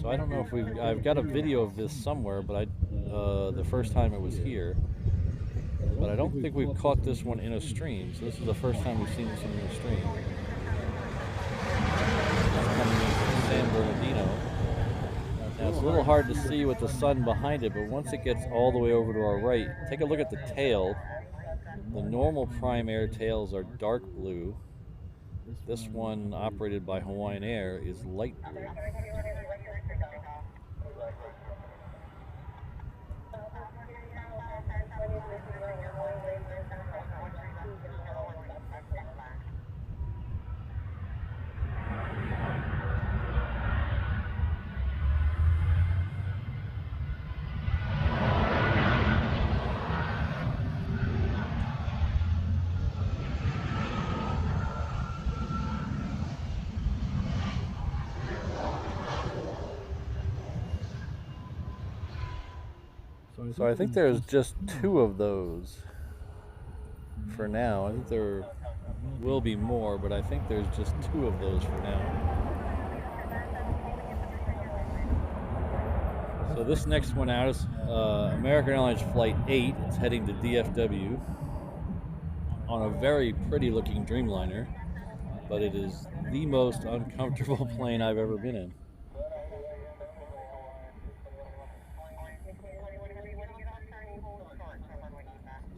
[SPEAKER 2] So I don't know if I've got a video of this somewhere, but the first time it was here. But I don't think we've caught this one in a stream. So this is the first time we've seen this one in a stream. It's coming in from San Bernardino. Now it's a little hard to see with the sun behind it, but once it gets all the way over to our right, take a look at the tail. The normal Prime Air tails are dark blue. This one, operated by Hawaiian Air, is light blue. So I think there's just 2 of those for now. I think there will be more, but I think there's just 2 of those for now. So this next one out is American Airlines Flight 8. It's heading to DFW on a very pretty looking Dreamliner, but it is the most uncomfortable plane I've ever been in.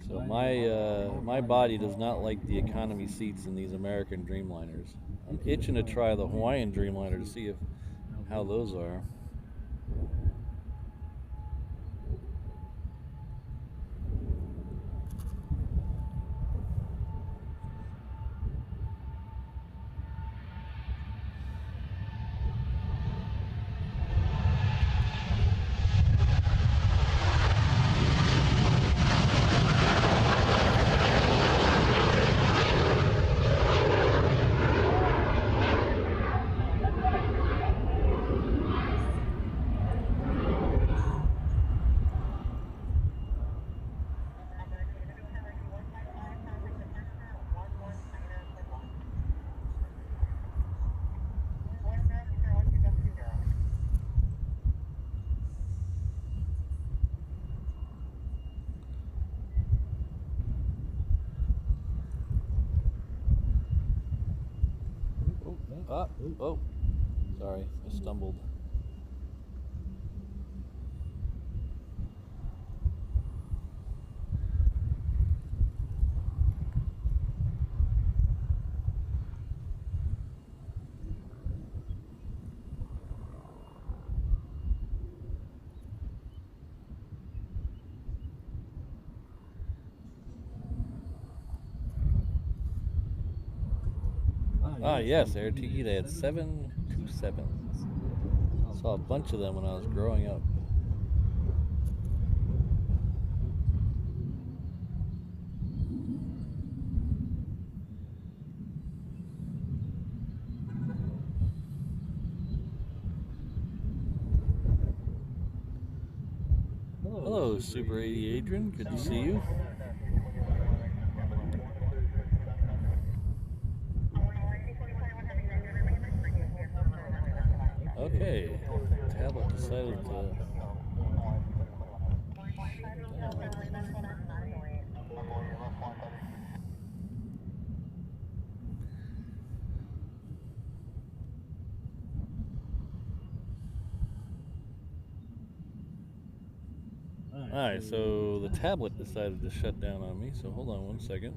[SPEAKER 2] So my body does not like the economy seats in these American Dreamliners. I'm itching to try the Hawaiian Dreamliner to see how those are. Oh, sorry, I stumbled. Ah, yes, Air TE, they had 727s. Saw a bunch of them when I was growing up. Hello, Super 80 Adrian, good to see you. Okay, tablet decided to... Alright, so the tablet decided to shut down on me, so hold on one second.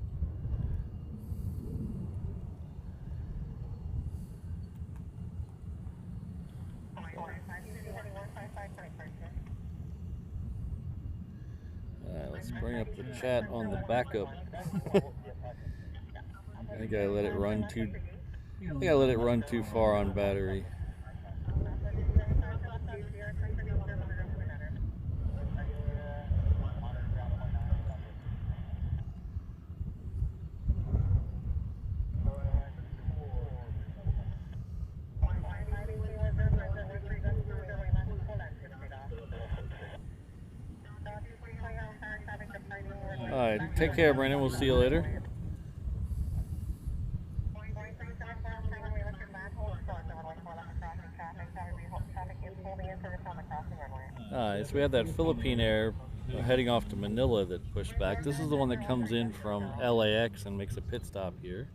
[SPEAKER 2] Alright, let's bring up the chat on the backup. I think I let it run too far on battery. Alright, take care, Brandon. We'll see you later. Alright, so we have that Philippine Air heading off to Manila that pushed back. This is the one that comes in from LAX and makes a pit stop here.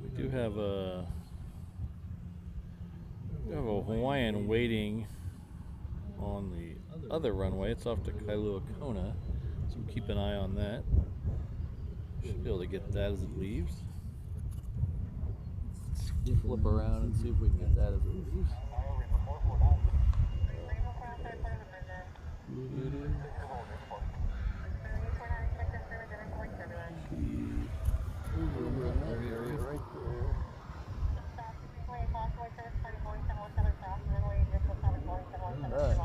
[SPEAKER 2] We do have a Hawaiian waiting on the other runway. It's off to Kailua Kona, so keep an eye on that. Should be able to get that as it leaves. Let's flip around and see if we can get that as it leaves. Right there.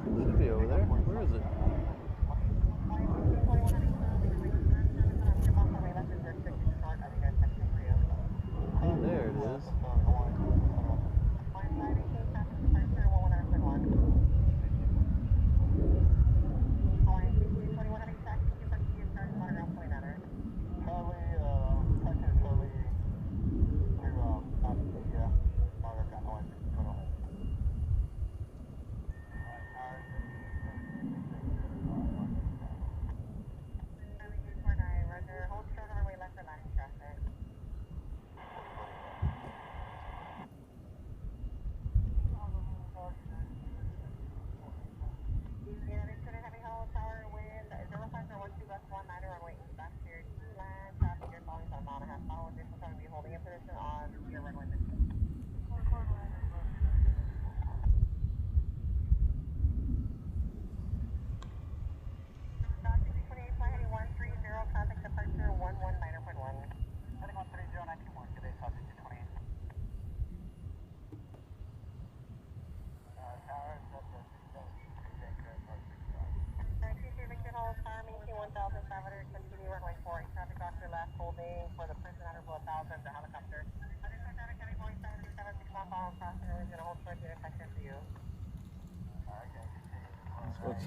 [SPEAKER 2] Should be over there. Where is it? Oh, there it is.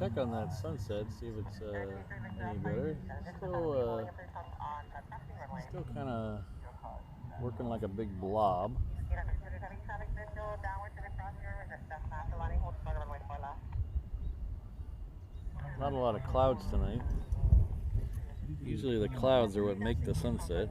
[SPEAKER 2] check on that sunset, see if it's any better. Still kind of working like a big blob. Not a lot of clouds tonight. Usually the clouds are what make the sunset.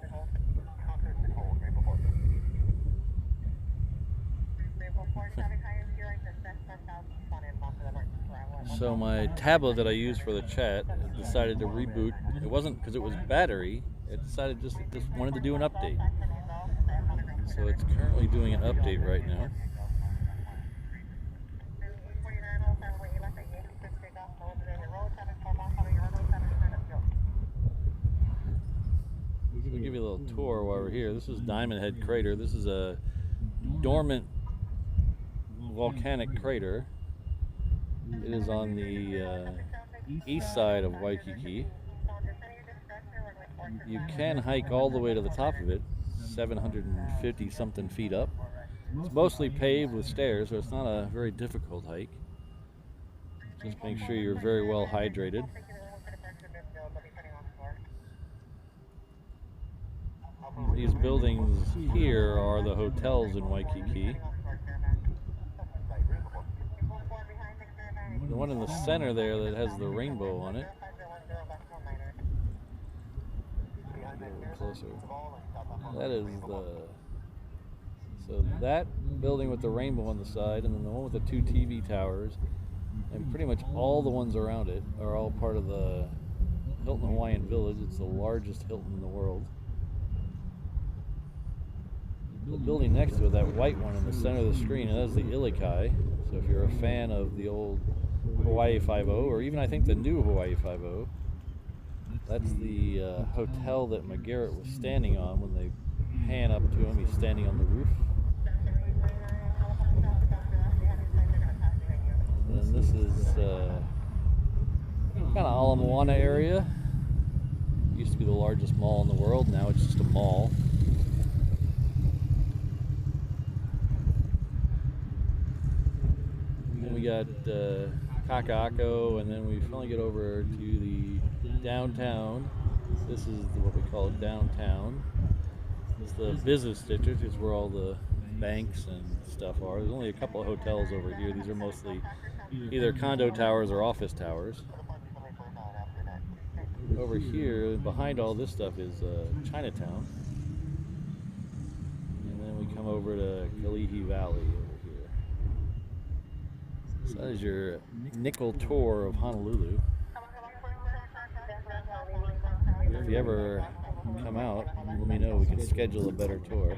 [SPEAKER 2] So my tablet that I used for the chat decided to reboot. It wasn't because it was battery. It decided it just wanted to do an update. So it's currently doing an update right now. We'll give you a little tour while we're here. This is Diamond Head Crater. This is a dormant volcanic crater. It is on the east side of Waikiki. You can hike all the way to the top of it, 750 something feet up. It's mostly paved with stairs, so it's not a very difficult hike. Just make sure you're very well hydrated. These buildings here are the hotels in Waikiki. The one in the center there that has the rainbow on it. A little closer. That is so that building with the rainbow on the side, and then the one with the 2 TV towers, and pretty much all the ones around it are all part of the Hilton Hawaiian Village. It's the largest Hilton in the world. The building next to it, that white one in the center of the screen, and that's the Ilikai. So if you're a fan of the old Hawaii 5-0, or even I think the new Hawaii 5-0, that's the hotel that McGarrett was standing on when they pan up to him. He's standing on the roof. And this is kind of Ala Moana area. Used to be the largest mall in the world. Now it's just a mall. Then we got Kaka'ako, and then we finally get over to the downtown. This is what we call downtown. It's the business district. It's where all the banks and stuff are. There's only a couple of hotels over here. These are mostly either condo towers or office towers. Over here, behind all this stuff, is Chinatown. And then we come over to Kalihi Valley over here. So that is your nickel tour of Honolulu. If you ever come out, let me know. We can schedule a better tour.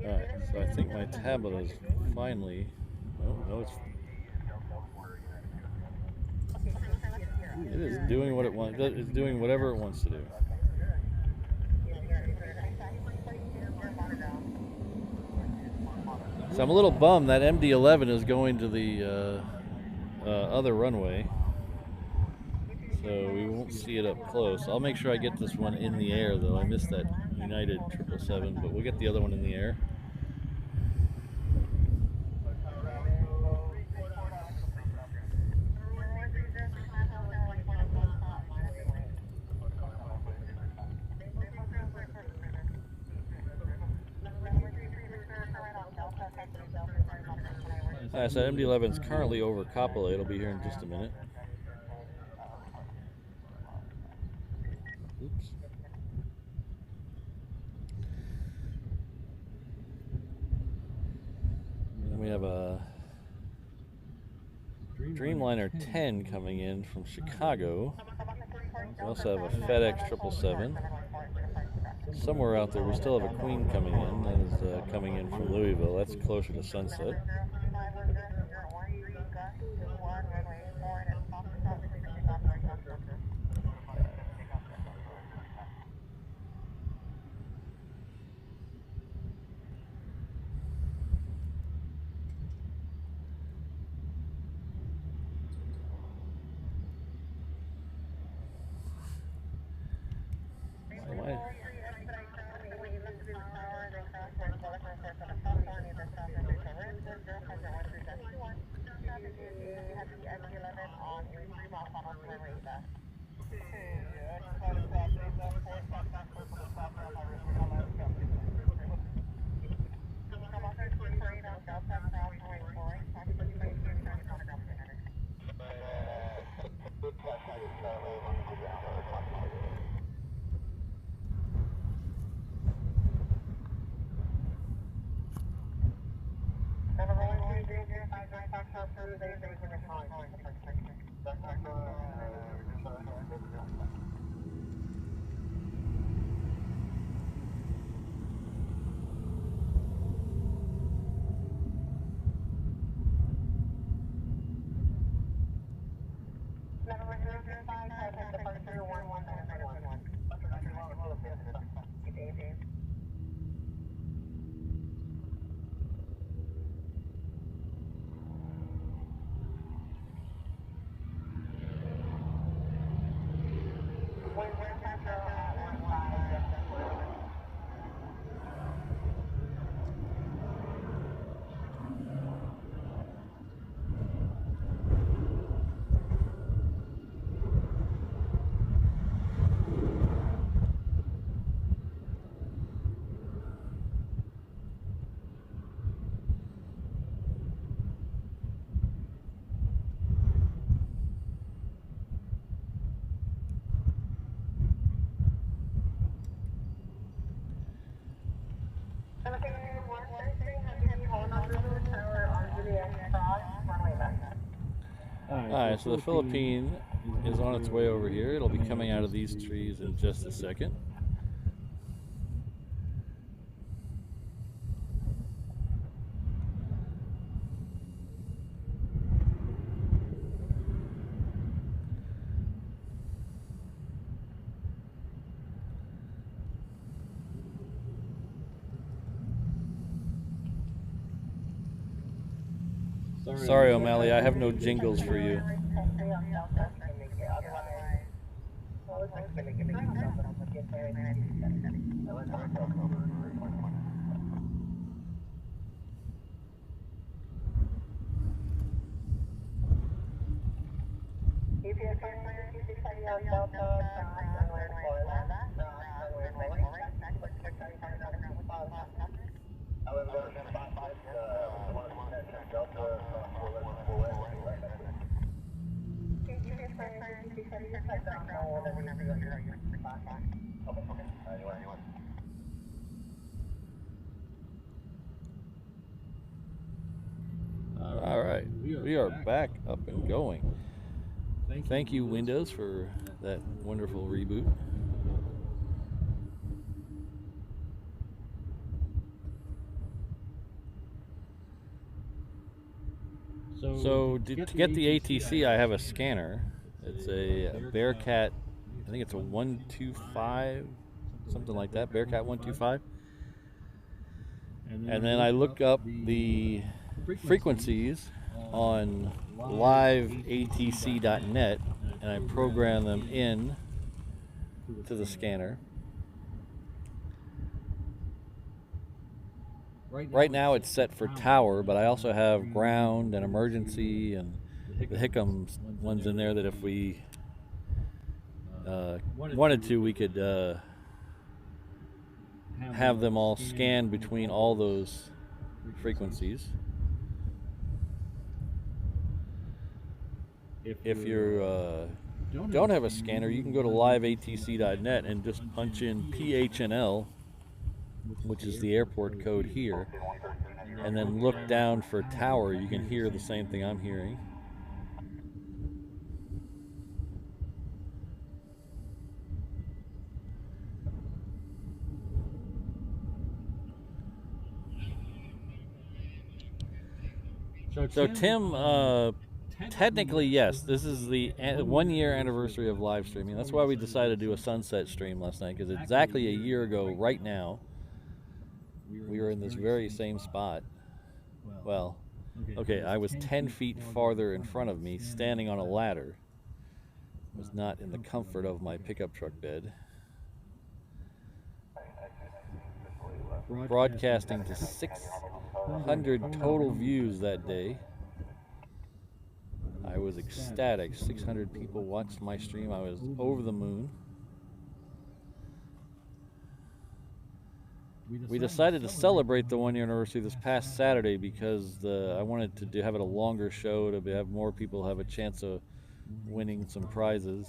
[SPEAKER 2] Alright, so I think my tablet is finally... No, it's... It is doing what it wants. It's doing whatever it wants to do. So I'm a little bummed that MD-11 is going to the other runway. So we won't see it up close. I'll make sure I get this one in the air, though. I missed that United 777, but we'll get the other one in the air. So MD-11 is currently over Kapolei. It'll be here in just a minute. Oops. And then we have a Dreamliner 10 coming in from Chicago. We also have a FedEx 777. Somewhere out there, we still have a Queen coming in. That is coming in from Louisville. That's closer to sunset. Alright, so the Philippine is on its way over here. It'll be coming out of these trees in just a second. Sorry, O'Malley, I have no jingles for you. All right, we are back up and going. Thank you, Windows, for that wonderful reboot. So to get the ATC, I have a scanner. It's a Bearcat, I think it's a 125, something like that, Bearcat 125. And then I look up the frequencies on liveatc.net and I program them in to the scanner. Right now it's set for tower, but I also have ground and emergency and the HICM ones in there that if we wanted to, we could have them all scanned between all those frequencies. If you don't have a scanner, you can go to liveatc.net and just punch in HNL, which is the airport code here, and then look down for tower. You can hear the same thing I'm hearing. So Tim, technically yes, this is the 1 year anniversary of live streaming. That's why we decided to do a sunset stream last night, because exactly a year ago right now we were in this very same spot. Well, okay, I was 10 feet farther in front of me, standing on a ladder. I was not in the comfort of my pickup truck bed. Broadcasting to 600 total views that day. I I was ecstatic. 600 people watched my stream. I was over the moon. We decided to celebrate the 1 year anniversary this past Saturday because I wanted to have it a longer show to have more people have a chance of winning some prizes.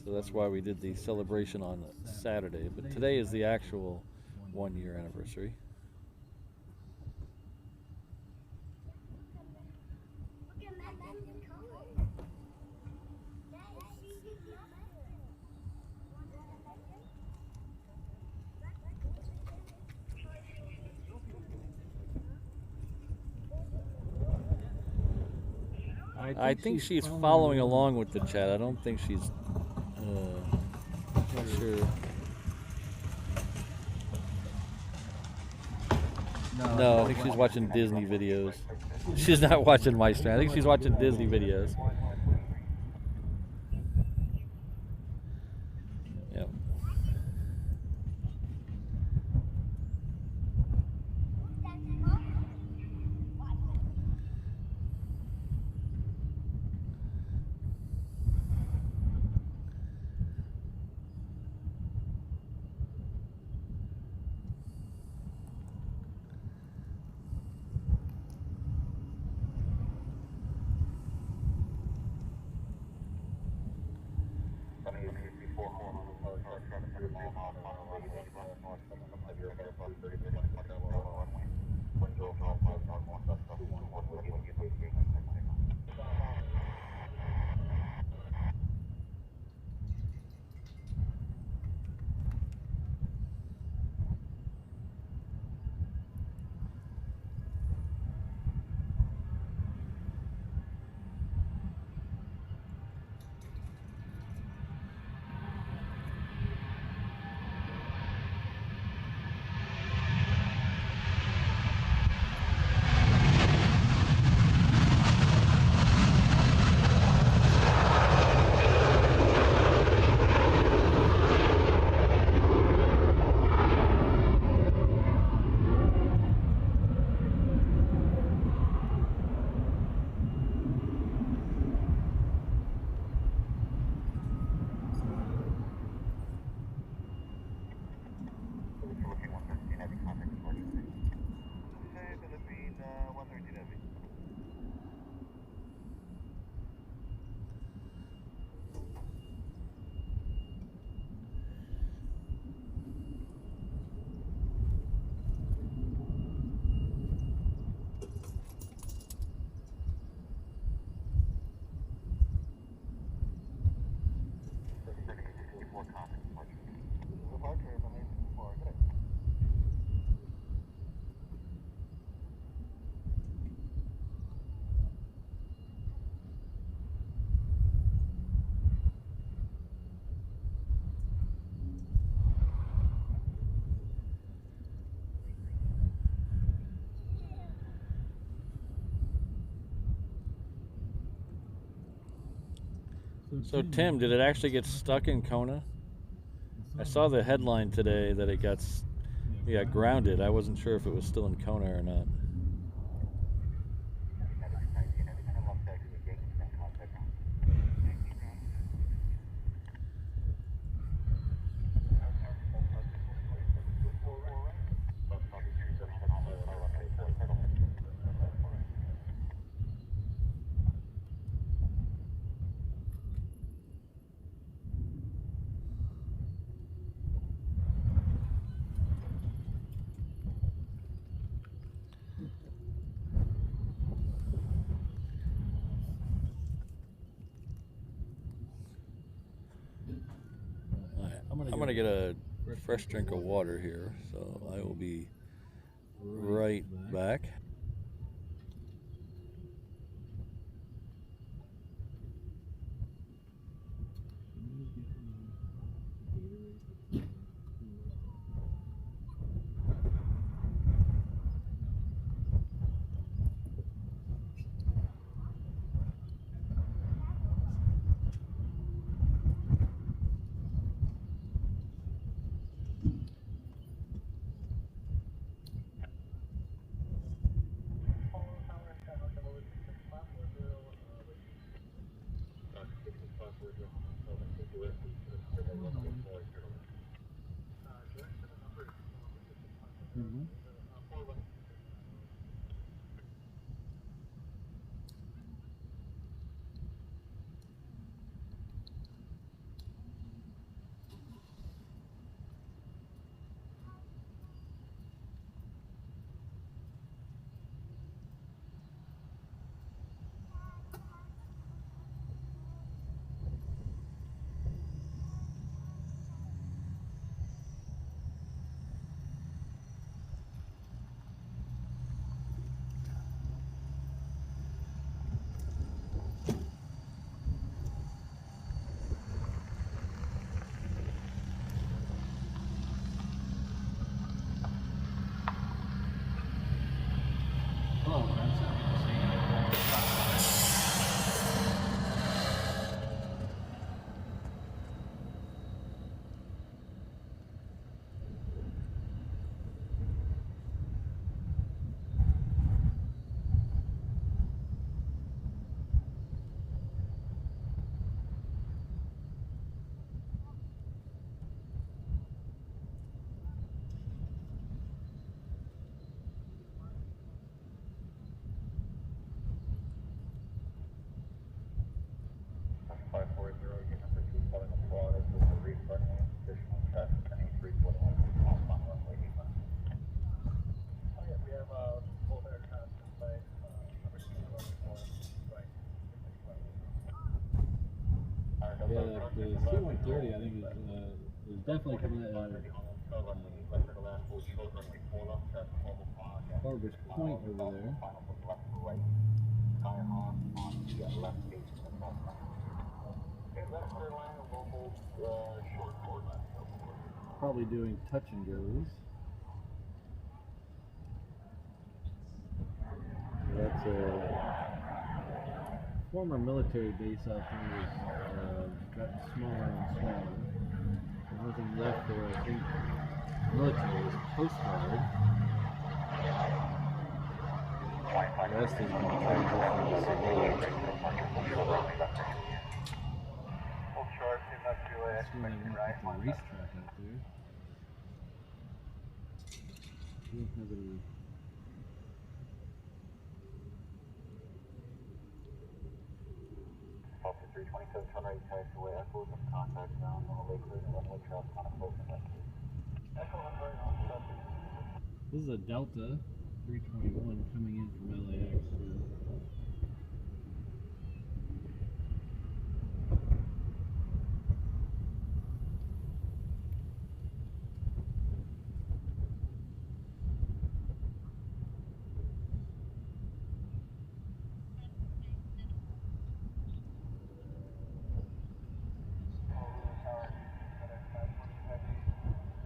[SPEAKER 2] So that's why we did the celebration on Saturday. But today is the actual 1 year anniversary. I think she's following along with the chat. I don't think she's not sure. No, I think she's watching Disney videos. She's not watching my stream. I think she's watching Disney videos. Yep. So Tim, did it actually get stuck in Kona? I saw the headline today that it got grounded. I wasn't sure if it was still in Kona or not. I'm gonna get a fresh drink of water here, so I will be right back. Mm-hmm.
[SPEAKER 5] Yeah, the C-130 I think is definitely coming at Harbor's Point over there. Probably doing touch and goes. That's a former military base out there. Gotten smaller and smaller. There's nothing left there. I think military is Coast Guard.
[SPEAKER 2] The rest is going to transition to civilian.
[SPEAKER 5] That's where they want to put the racetrack out there. We don't have any. This is a Delta 321 coming in from LAX.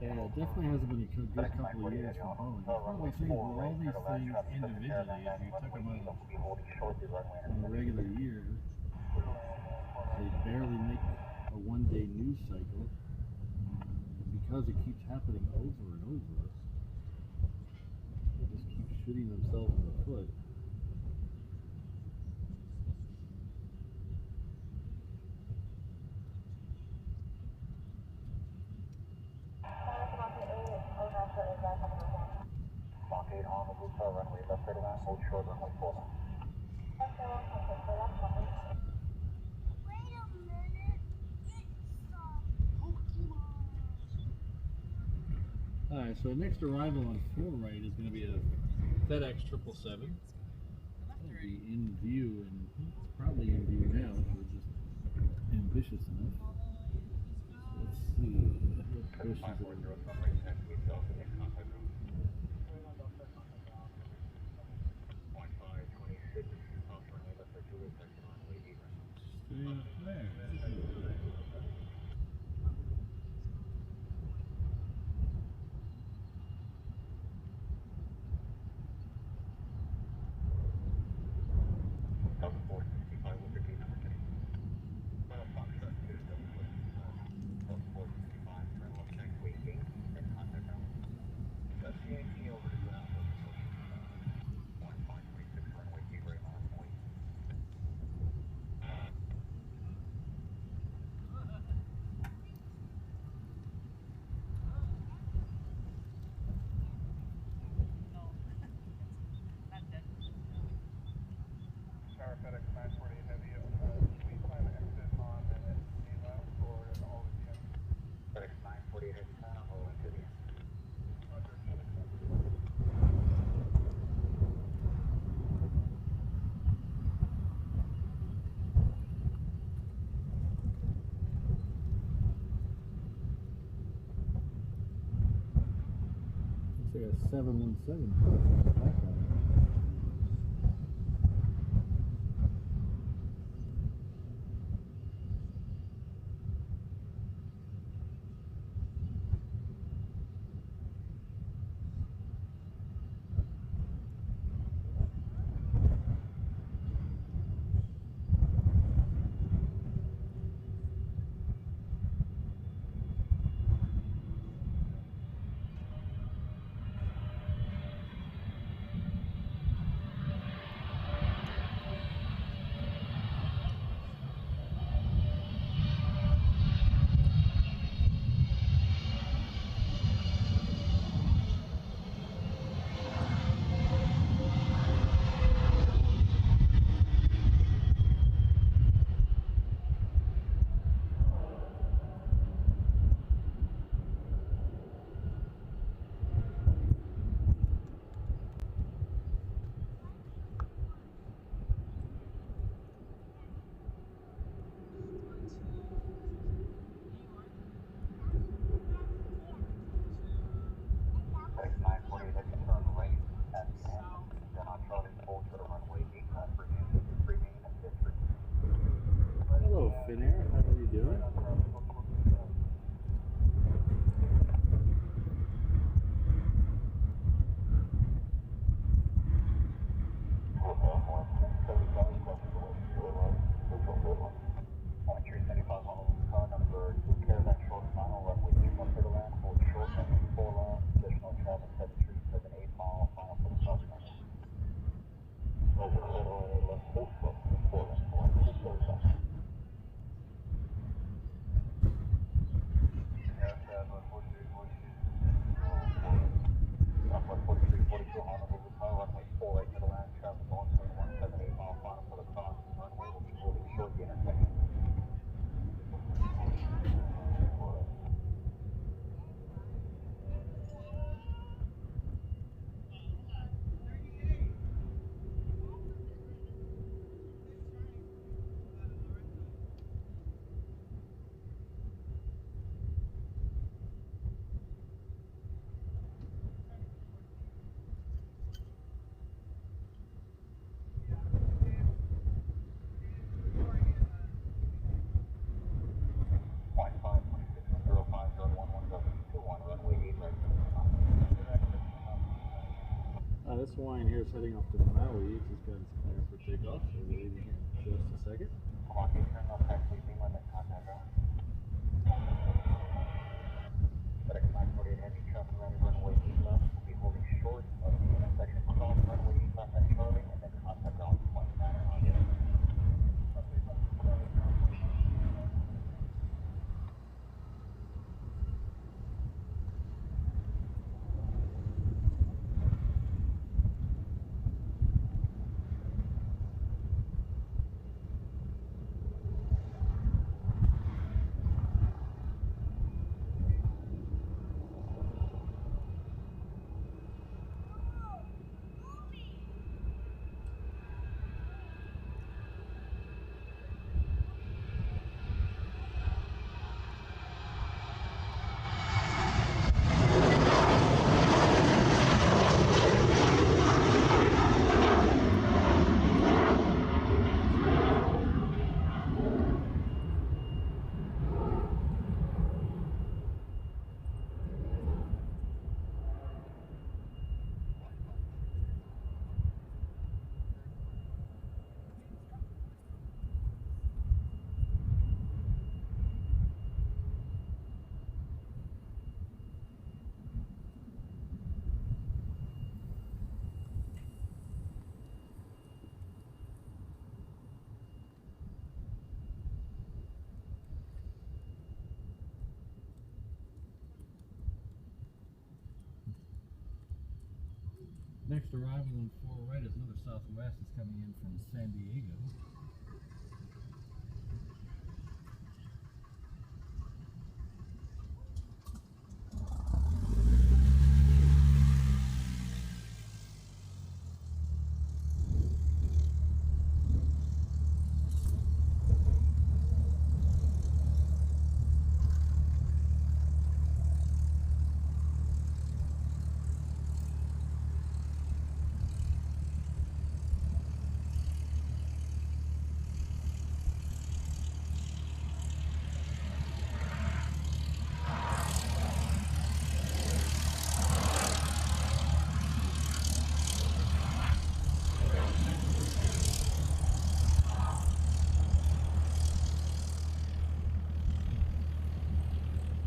[SPEAKER 5] Yeah, it definitely hasn't been a good couple of years for Boeing. That's one of the things with all these things individually, if you took them out on a regular year, they barely make a one-day news cycle because it keeps happening over and over. They just keep shooting themselves in the foot.
[SPEAKER 1] Runway left 39, hold short, runway 4.
[SPEAKER 5] Alright, so next arrival on 4 right is going to be a FedEx 777. That'll be in view, and it's probably in view now if we're just ambitious enough. Let's see what questions are.
[SPEAKER 1] Tower, FedEx 948 Heavy. We plan to exit on the left or all of the end. FedEx 948 Heavy, all into the end. Roger, FedEx 948.
[SPEAKER 5] Looks like a 717 truck in the background. Hello, Finnair. How are you doing?
[SPEAKER 1] Honolulu, Runway 4 right to the land, traffic going 178 mile final for the cross. Runway will be holding short the intersection.
[SPEAKER 5] This wine here is heading off to Maui. It's just got its clear for takeoff, so we're leaving here in just a second.
[SPEAKER 1] FedEx 948 Heavy, traffic running runway 8 left, will be holding short of the intersection cross runway 8 left at Charlie, and then contact ground point manner on it.
[SPEAKER 5] Next arrival on 4 right is another Southwest that's coming in from San Diego.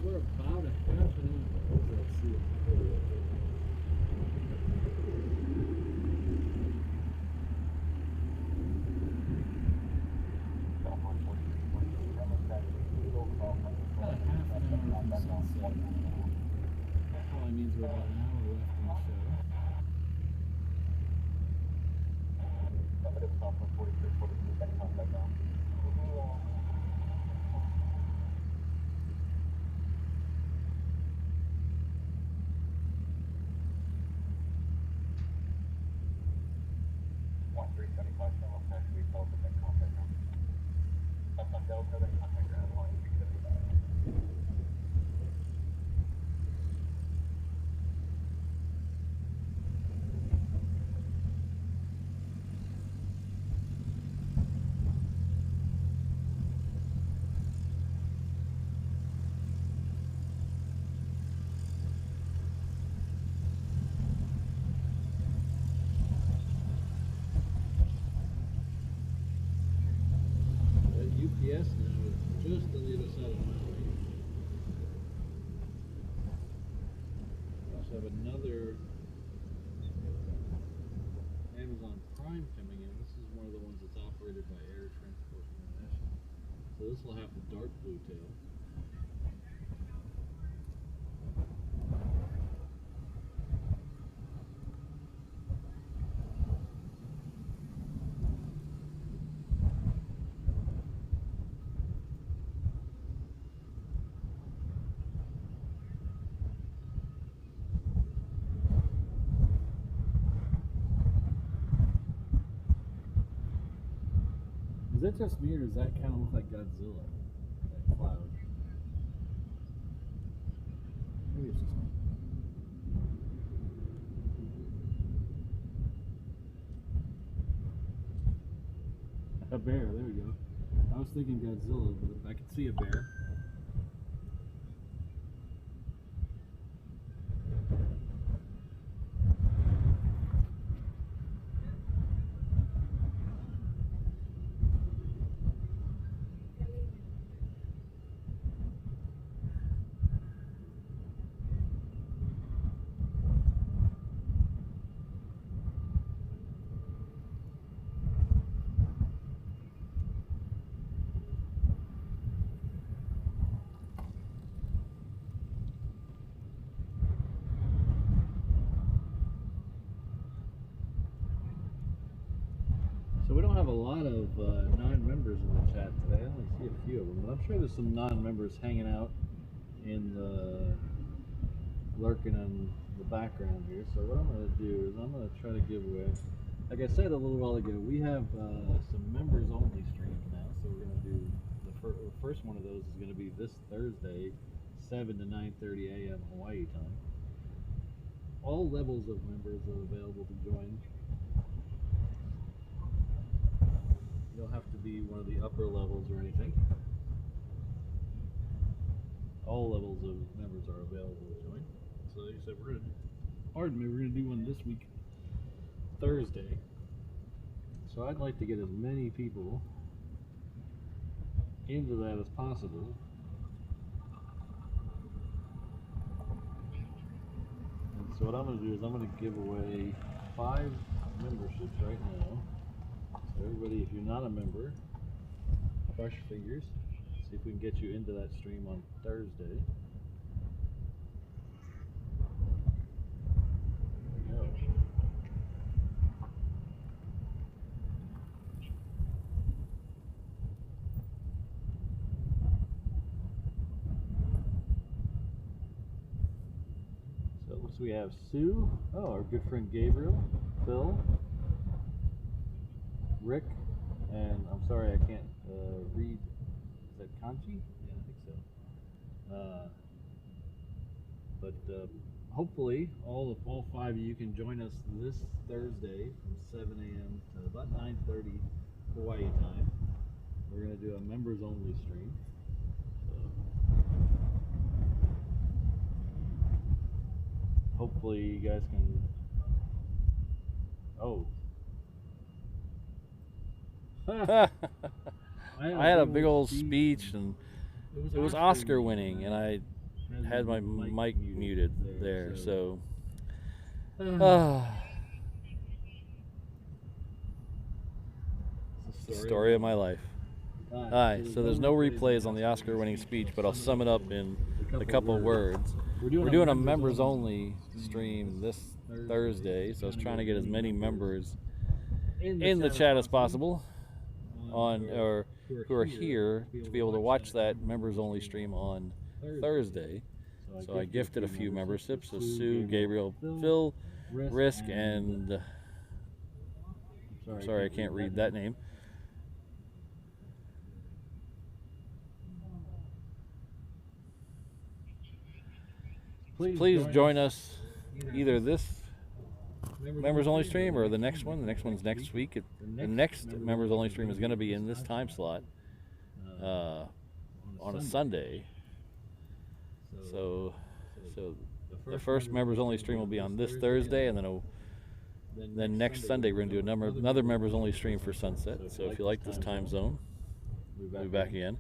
[SPEAKER 5] We're about a half an hour. Let's see. About a half an hour from sunset. That probably means we're about an hour left in the show. UPS now is just on the other side of the mountain. We also have another Amazon Prime coming in. This is one of the ones that's operated by Air Transport International. So this will have the dark blue tail. Is that just me, or does that kind of look like Godzilla? That cloud. Maybe it's just me. A bear, there we go. I was thinking Godzilla, but I could see a bear. So we don't have a lot of non-members in the chat today. I only see a few of them, but I'm sure there's some non-members hanging out in the lurking in the background here. So what I'm going to do is I'm going to try to give away, like I said a little while ago, we have some members only streams now. So we're going to do the first one of those is going to be this Thursday, 7 to 9:30 a.m. Hawaii time. All levels of members are available to join. You don't have to be one of the upper levels or anything. All levels of members are available to join. So like I said, we're gonna do one this week, Thursday. So I'd like to get as many people into that as possible. And so what I'm gonna do is I'm gonna give away 5 memberships right now. Everybody, if you're not a member, cross your fingers. See if we can get you into that stream on Thursday. There we go.
[SPEAKER 2] we have Sue, our good friend Gabriel, Phil, Rick, and I'm sorry I can't read. Is that Kanchi? Yeah, I think so. But hopefully all 5 of you can join us this Thursday from 7 a.m. to about 9:30 Hawaii time. We're going to do a members only stream. So hopefully you guys can. Oh. I had a big old speech, and it was Oscar winning, and I had my mic muted there, so. Story of my life. Alright, so there's no replays on the Oscar winning speech, but I'll sum it up in a couple of words. We're doing a members only stream this Thursday, so I was trying to get as many members in the chat as possible or who are here to be able to watch that members only stream on Thursday. So I gifted a few memberships, so Sue, Gabriel, Phil, Risk, and I'm sorry I can't read that name. Please join us either this members only stream or the next one. The next one's next week. The next members only stream is going to be in this time slot on a Sunday. So the first members only stream will be on this Thursday, and then next Sunday we're going to do another members only stream for sunset. So if you like this time zone, we'll be back again.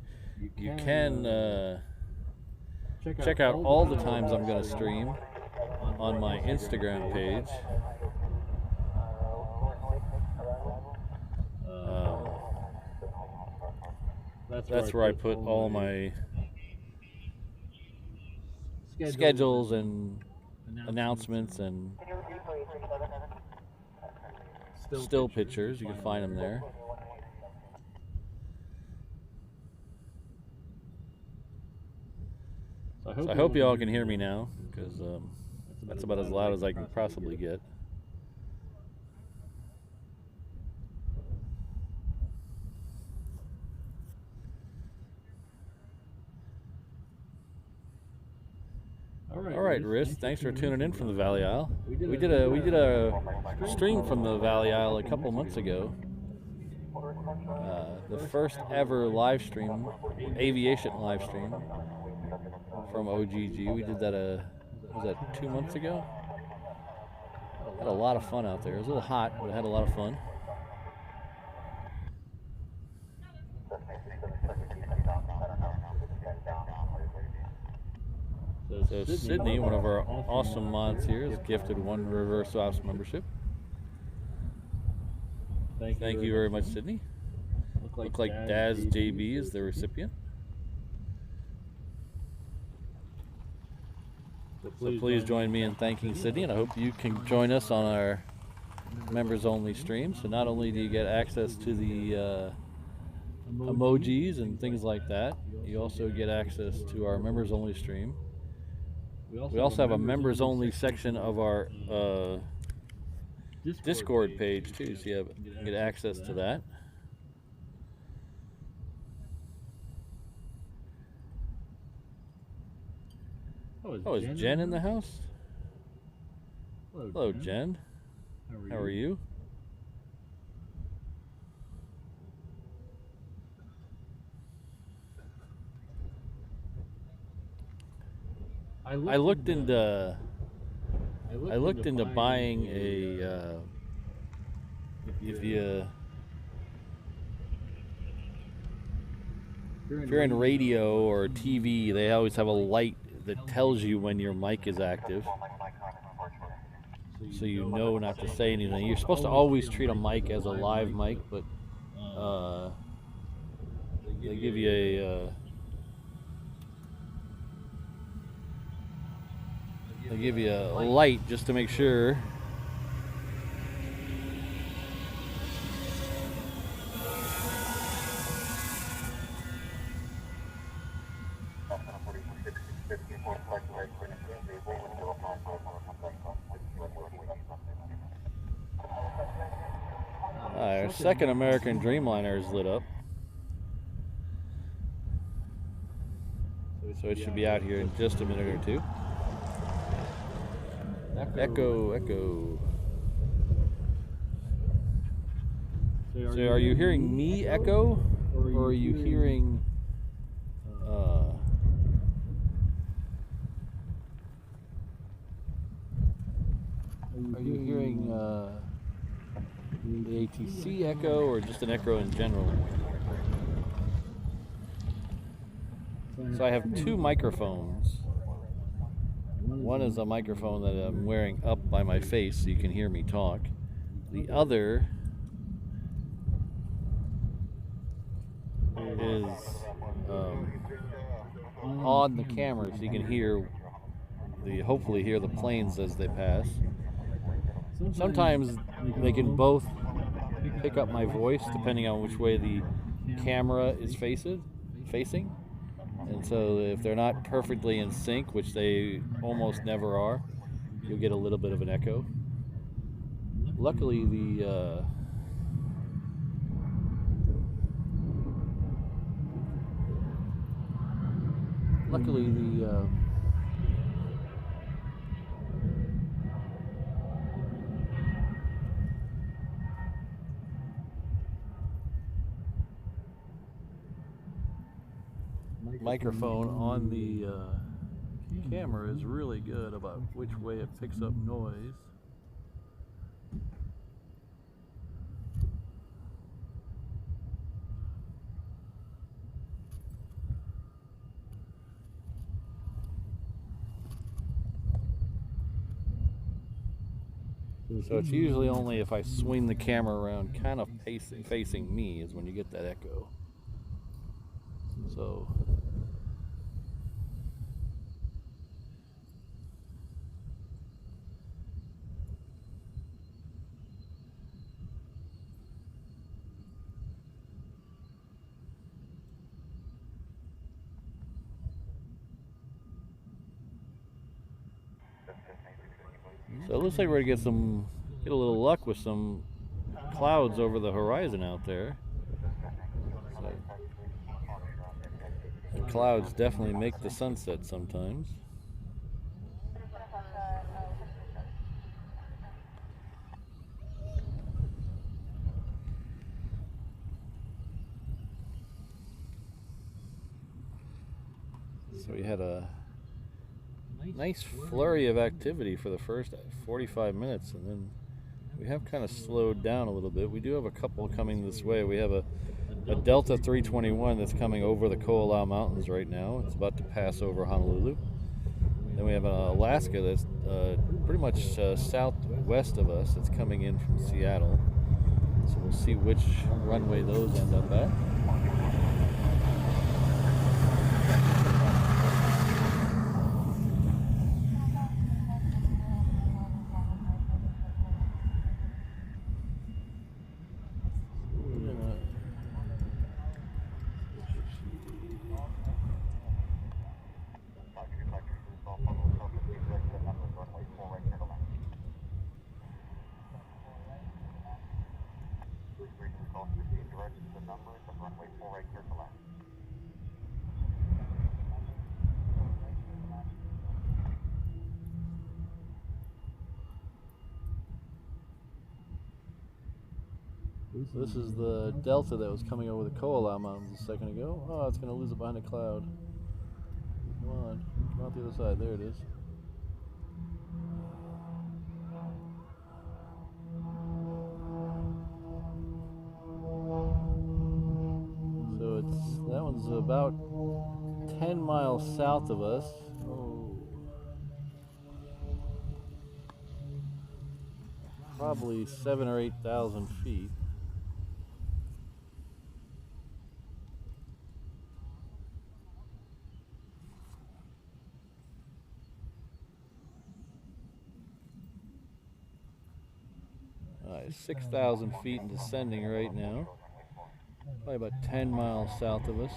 [SPEAKER 2] You can check out all the times I'm going to stream on my Instagram page. That's where I put all my schedules and announcements and still pictures. You can find them there. So I hope you all can hear me now, because that's about as loud as I can possibly get. All right, Riz, thanks for tuning in from the Valley Isle. We did a stream from the Valley Isle a couple months ago. The first ever live stream, aviation live stream from OGG. We did that was that 2 months ago? Had a lot of fun out there. It was a little hot, but I had a lot of fun. So Sydney, one of our awesome mods here, is gifted one Reverse Ops membership. Thank you very much, Sydney. Look like Daz JB is the recipient. So please join me in thanking Sydney, and I hope you can join us on our members only stream. So not only do you get access to the emojis and things like that, you also get access to our members only stream. We also have a members only section of our Discord page too, so you get access to that. Oh, is Jen in the house? Hello, Jen. How are you? I looked into buying a if you're in radio or TV, they always have a light that tells you when your mic is active, so you know not to say anything. You're supposed to always treat a mic as a live mic, but they give you a light just to make sure. Our second American Dreamliner is lit up. So it should be out here in just a minute or two. Echo, echo. So are you hearing me echo, or are you hearing the ATC echo, or just an echo in general? So I have two microphones. One is a microphone that I'm wearing up by my face so you can hear me talk. The other is on the camera so you can hopefully hear the planes as they pass. Sometimes they can both pick up my voice depending on which way the camera is facing. And so if they're not perfectly in sync, which they almost never are, you'll get a little bit of an echo. Luckily the microphone on the camera is really good about which way it picks up noise. So it's usually only if I swing the camera around kind of facing me is when you get that echo. So it looks like we're gonna get a little luck with some clouds over the horizon out there. So the clouds definitely make the sunset sometimes. So we had a nice flurry of activity for the first 45 minutes, and then we have kind of slowed down a little bit. We do have a couple coming this way. We have a Delta 321 that's coming over the Ko'olau Mountains right now. It's about to pass over Honolulu. Then we have an Alaska that's pretty much southwest of us. That's coming in from Seattle. So we'll see which runway those end up at. This is the Delta that was coming over the Ko'olau Mountains a second ago. Oh, it's going to lose it behind a cloud. Come on, come out the other side. There it is. So that one's about 10 miles south of us. Oh. Probably 7,000 or 8,000 feet. It's 6,000 feet and descending right now. Probably about 10 miles south of us.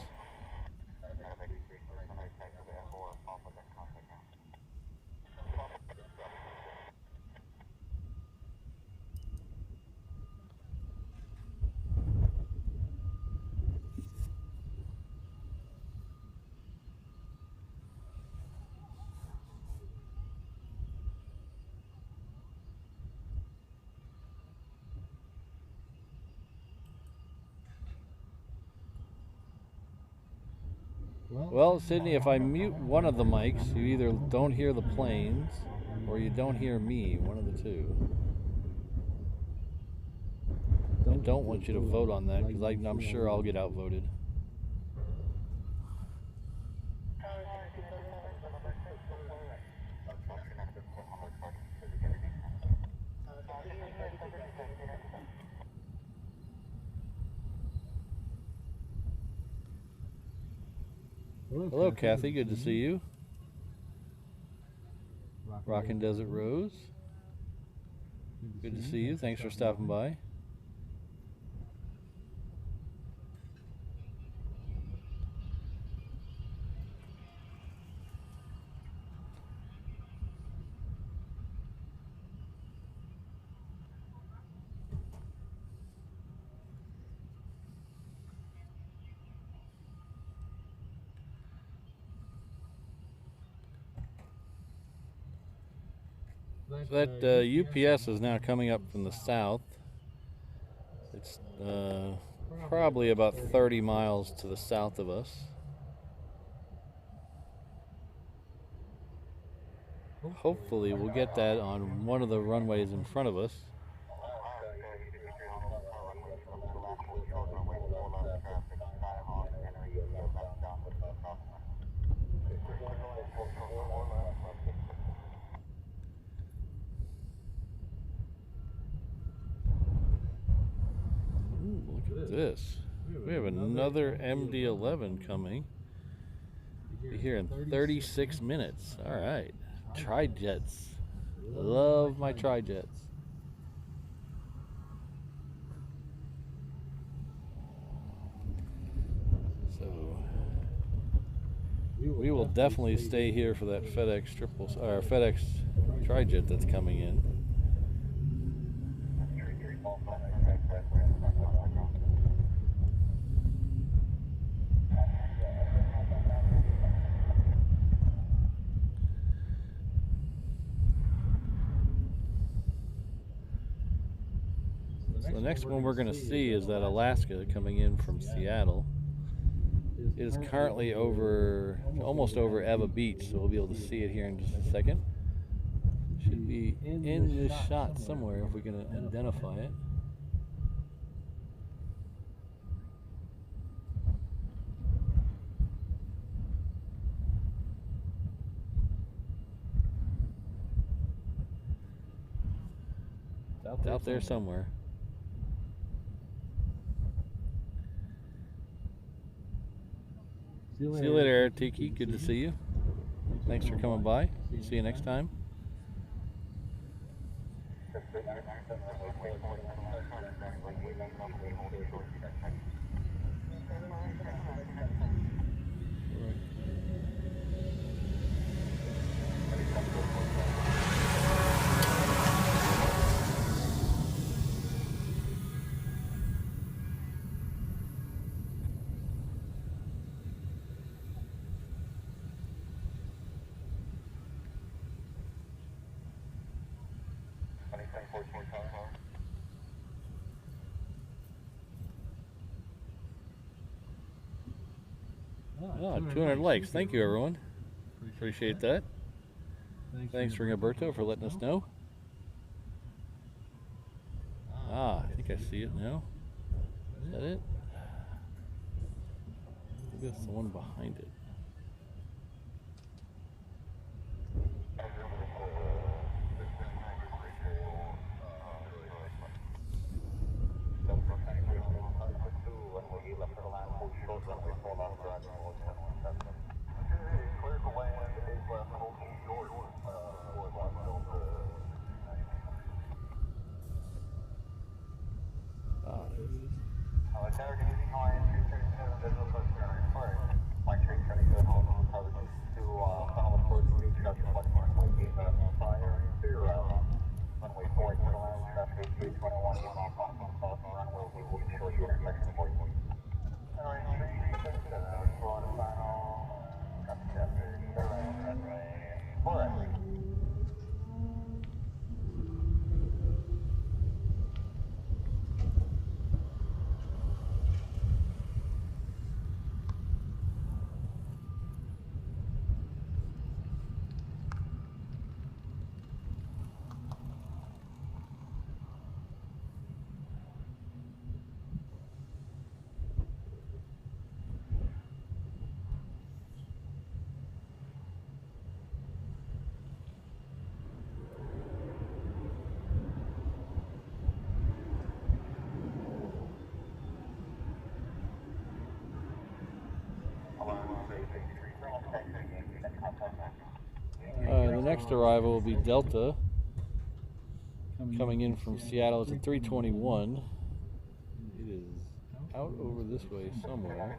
[SPEAKER 2] Well, Sydney, if I mute one of the mics, you either don't hear the planes or you don't hear me, one of the two. I don't want you to vote on that because I'm sure I'll get outvoted. Hello, Kathy. Good to see you. Rockin' Desert Rose. Good to see you. Thanks for stopping by. So that UPS is now coming up from the south. It's probably about 30 miles to the south of us. Hopefully we'll get that on one of the runways in front of us. Ooh, look at this. We have another MD-11 coming. Be here in 36 minutes. All right. Tri-jets. Love my tri-jets. So we will definitely stay here for that FedEx FedEx tri-jet that's coming in. So the next one we're going to see is that Alaska coming in from Seattle. It is currently almost over Eva Beach, so we'll be able to see it here in just a second. It should be in this shot somewhere if we can identify it. It's out there somewhere. See you later, Eric Tiki. Good to see you. Thanks for coming by. See you next time. Oh, 200 likes. Thank you, everyone. Appreciate that. Thanks, Ringoberto, for letting us know. I think I see it now. Is that it? Maybe that's the one behind it. next arrival will be Delta, coming in from Seattle. It's a 321. It is out over this way somewhere.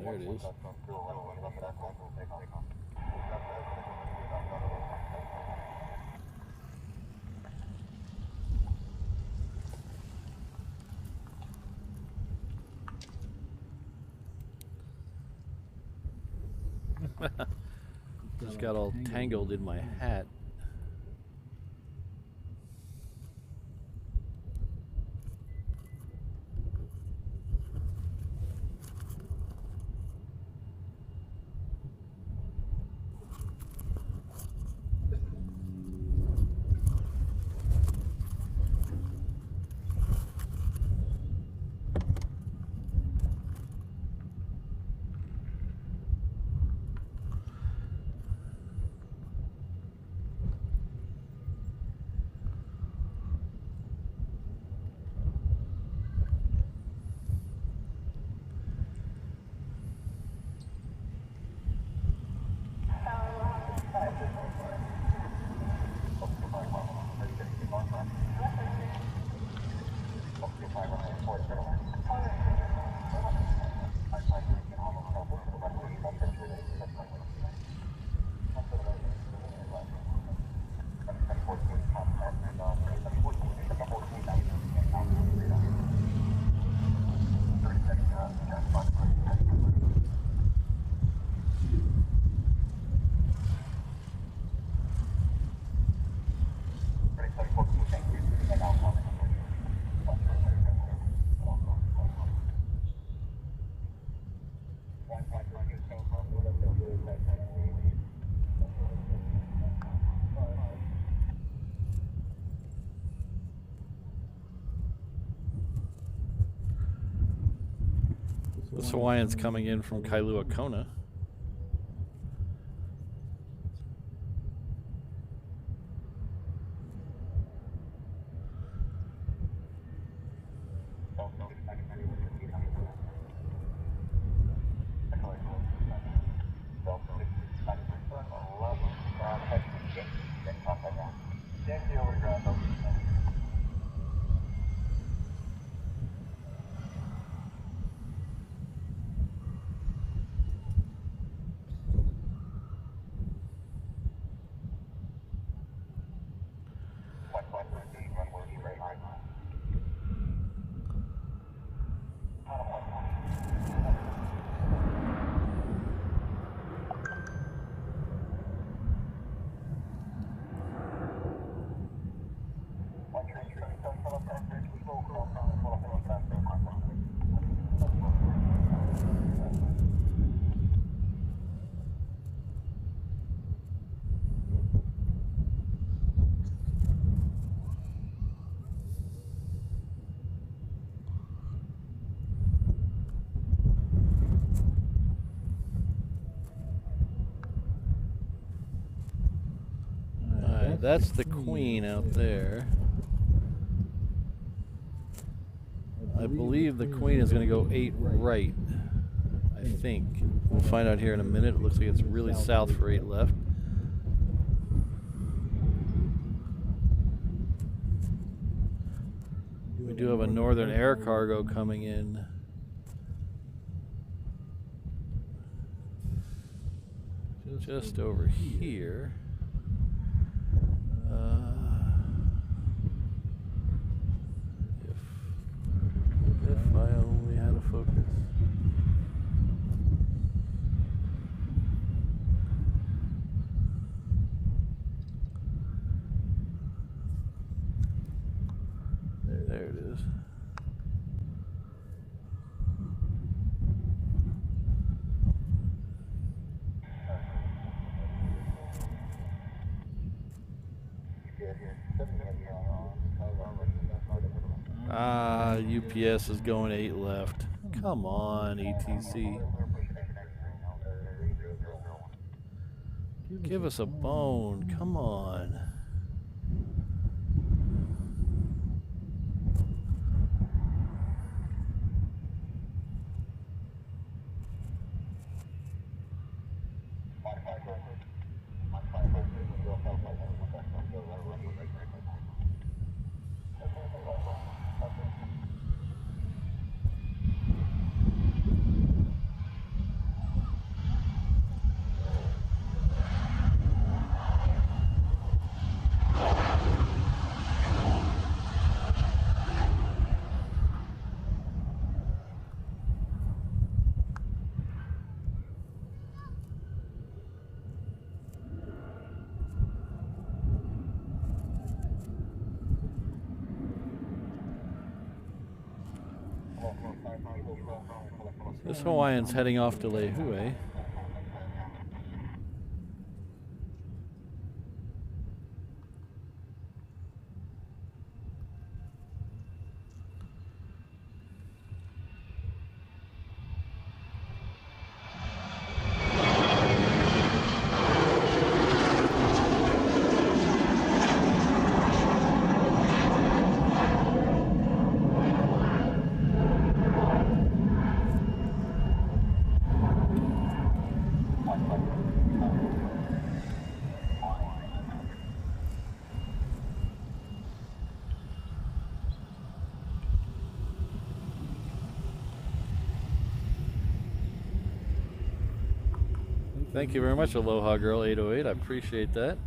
[SPEAKER 2] There it is. Just got all tangled in my hat. This Hawaiian's coming in from Kailua Kona. That's the Queen out there. I believe the Queen is going to go 8 right, I think. We'll find out here in a minute. It looks like it's really south for 8 left. We do have a Northern Air Cargo coming in. Just over here. If I only had a focus. There it is. UPS is going 8 left. Come on, ATC. Give us a bone. Come on. This Hawaiian's heading off to Lehue. Thank you very much, Aloha Girl 808. I appreciate that.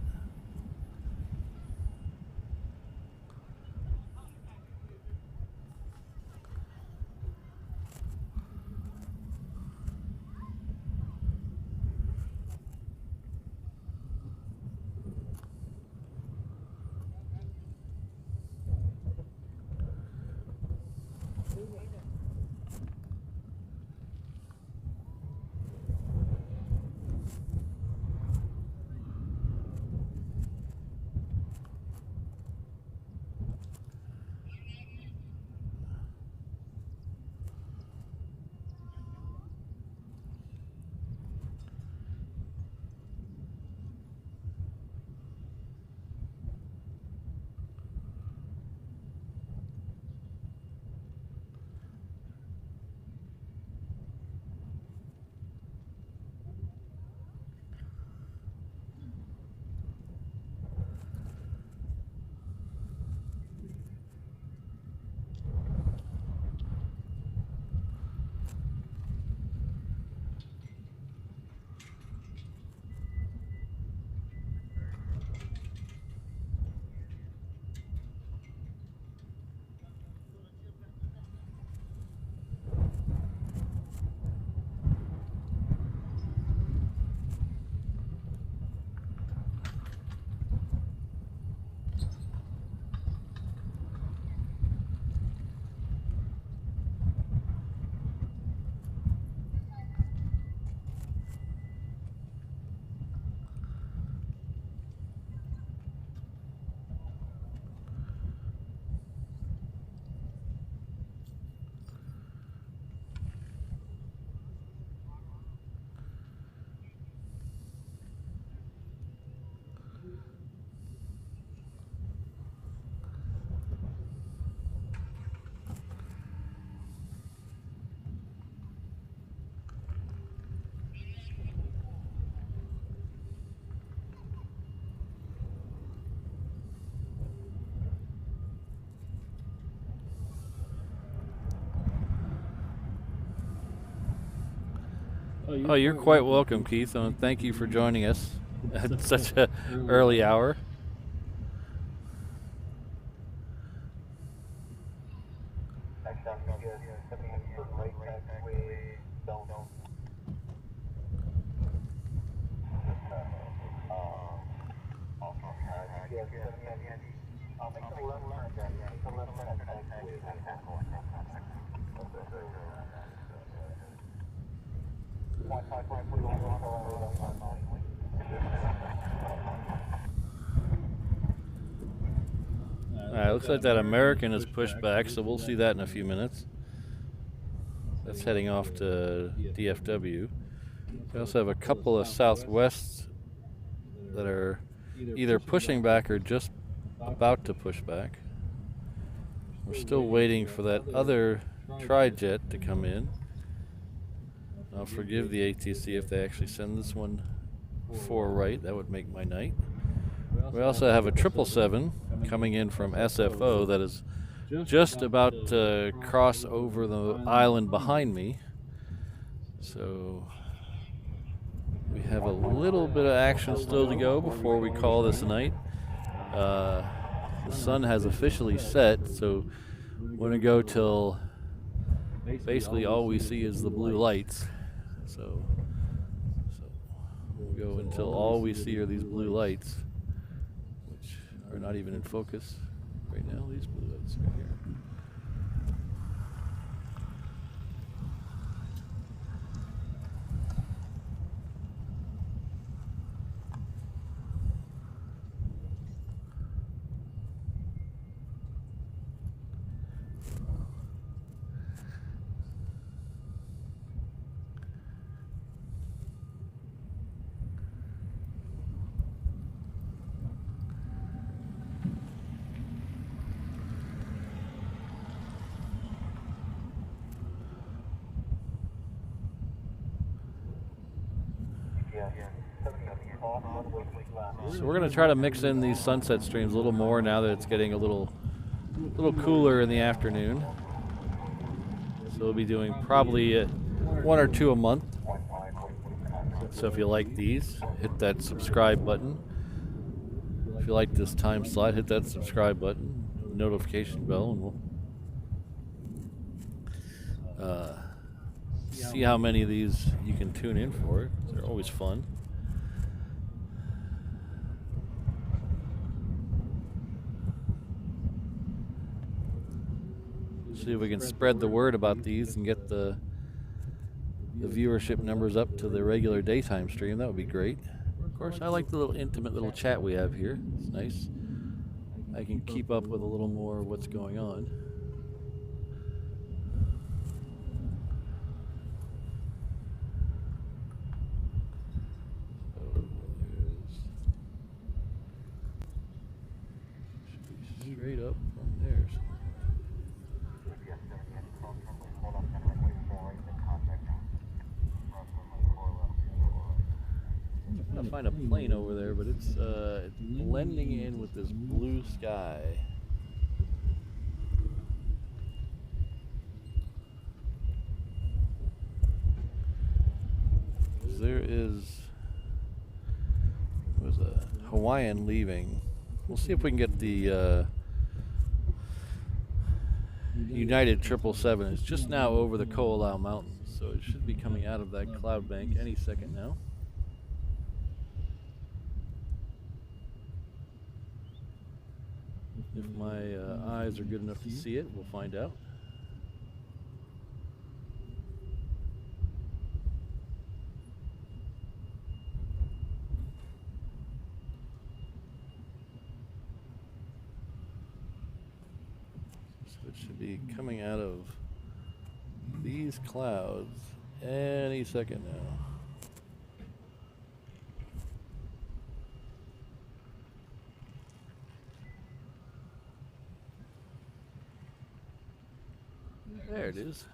[SPEAKER 2] Oh, you're quite welcome, Keith. Thank you for joining us at such an early hour. Looks like that American is pushed back, so we'll see that in a few minutes. That's heading off to DFW. We also have a couple of Southwests that are either pushing back or just about to push back. We're still waiting for that other tri-jet to come in. I'll forgive the ATC if they actually send this one 4 right. That would make my night. We also have a 777 coming in from SFO that is just about to cross over the island behind me. So we have a little bit of action still to go before we call this a night. The sun has officially set, so we're going to go till basically all we see is the blue lights. So we'll go until all we see are these blue lights, which are not even in focus right now. These blue lights right here. So we're going to try to mix in these sunset streams a little more now that it's getting a little cooler in the afternoon. So we'll be doing probably 1 or 2 a month. So if you like these, hit that subscribe button. If you like this time slot, hit that subscribe button, notification bell, and we'll see how many of these you can tune in for. They're always fun. See if we can spread the word about these and get the viewership numbers up to the regular daytime stream. That would be great. Of course, I like the little intimate little chat we have here. It's nice. I can keep up with a little more of what's going on. So should be straight up from there. I'm gonna find a plane over there, but it's blending in with this blue sky. There's a Hawaiian leaving. We'll see if we can get the United 777. It's just now over the Ko'olau Mountains, so it should be coming out of that cloud bank any second now. If my eyes are good enough to see it, we'll find out. So it should be coming out of these clouds any second now. There it is.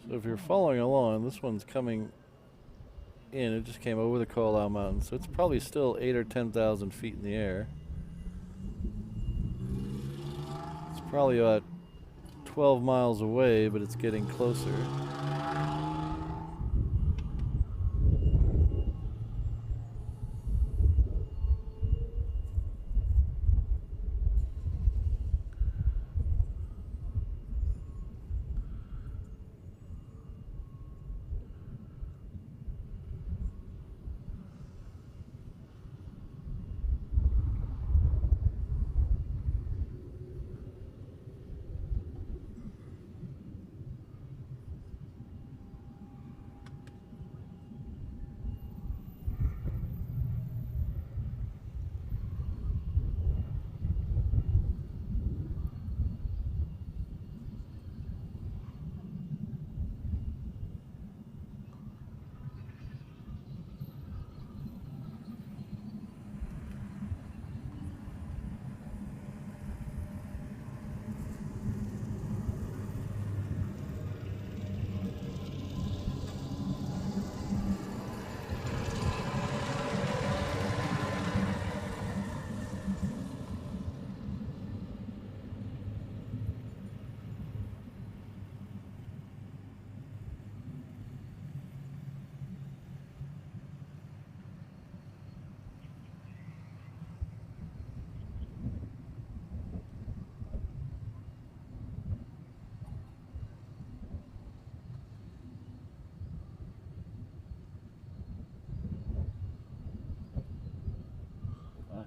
[SPEAKER 2] So if you're following along, this one's coming in. It just came over the Ko'olau Mountains, so it's probably still 8,000 or 10,000 feet in the air. It's probably about 12 miles away, but it's getting closer.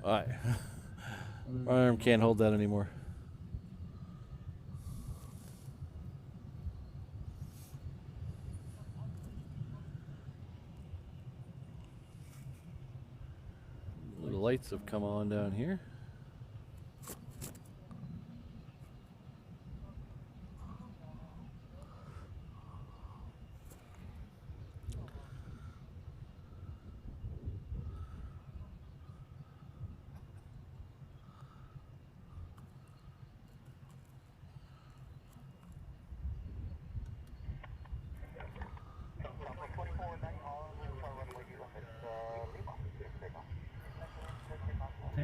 [SPEAKER 2] Alright. My arm can't hold that anymore. lights have come on down here.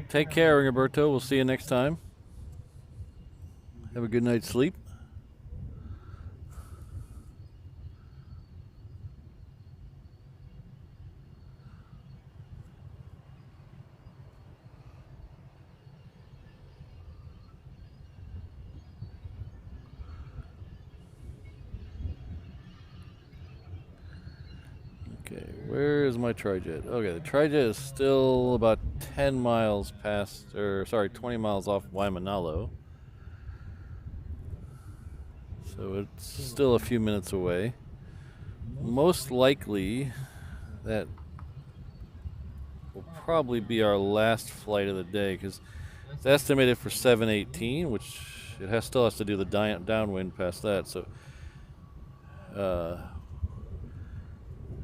[SPEAKER 2] Take care, Roberto. We'll see you next time. Have a good night's sleep. Okay, where is my trijet? Okay, the trijet is still about 10 miles past, or sorry, 20 miles off Waimanalo. So it's still a few minutes away. Most likely, that will probably be our last flight of the day because it's estimated for 7:18, which it still has to do the downwind past that. So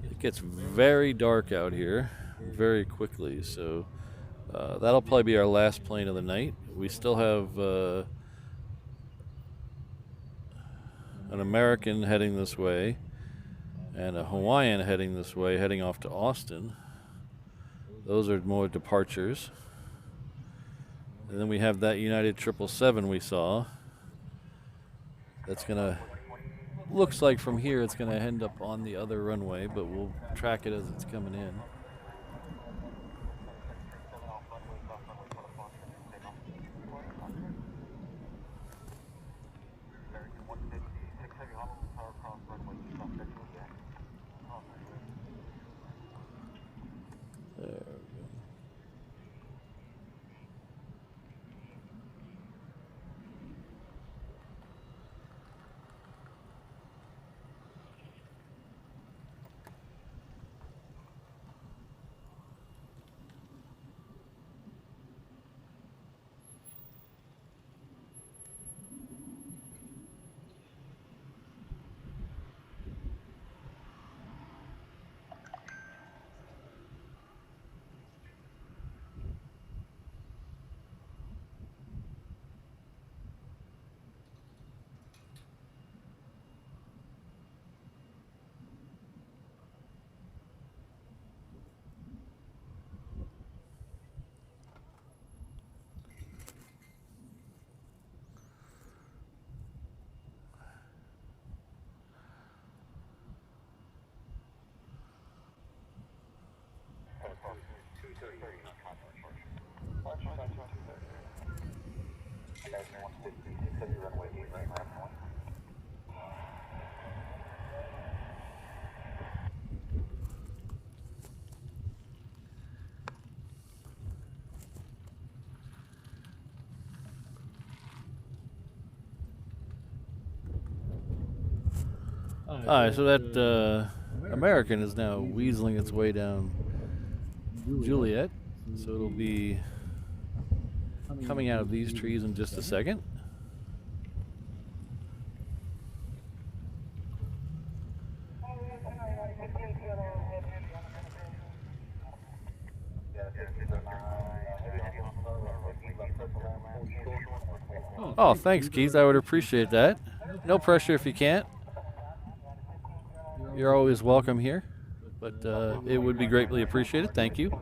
[SPEAKER 2] it gets very dark out here very quickly. So that'll probably be our last plane of the night. We still have an American heading this way and a Hawaiian heading this way, heading off to Austin. Those are more departures. And then we have that United 777 we saw. That's gonna, looks like from here it's gonna end up on the other runway, but we'll track it as it's coming in. There we go. Alright, so that American is now weaseling its way down Juliet. So it'll be coming out of these trees in just a second. Oh, thanks, Keith. I would appreciate that. No pressure if you can't. You're always welcome here, but it would be greatly appreciated. Thank you.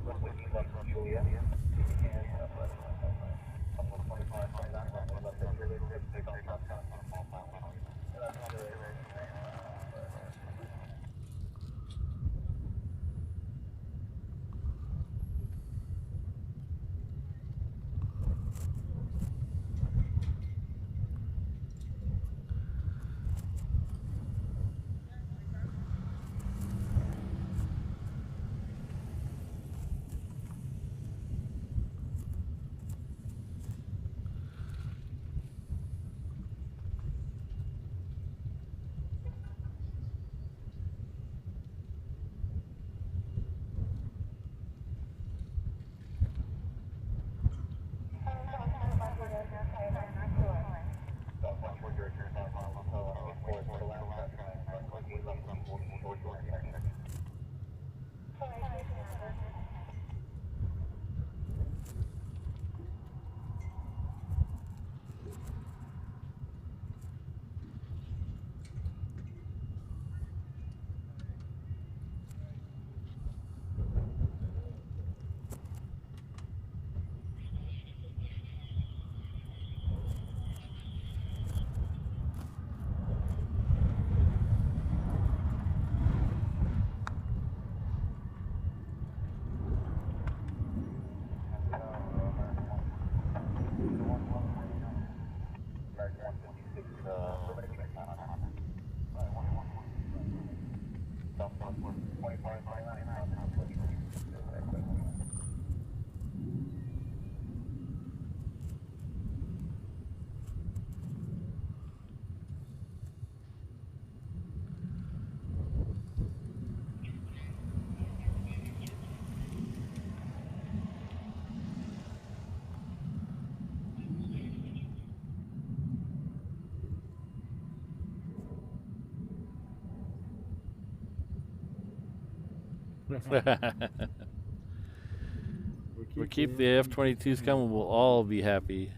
[SPEAKER 2] We keep the F-22s coming, we'll all be happy.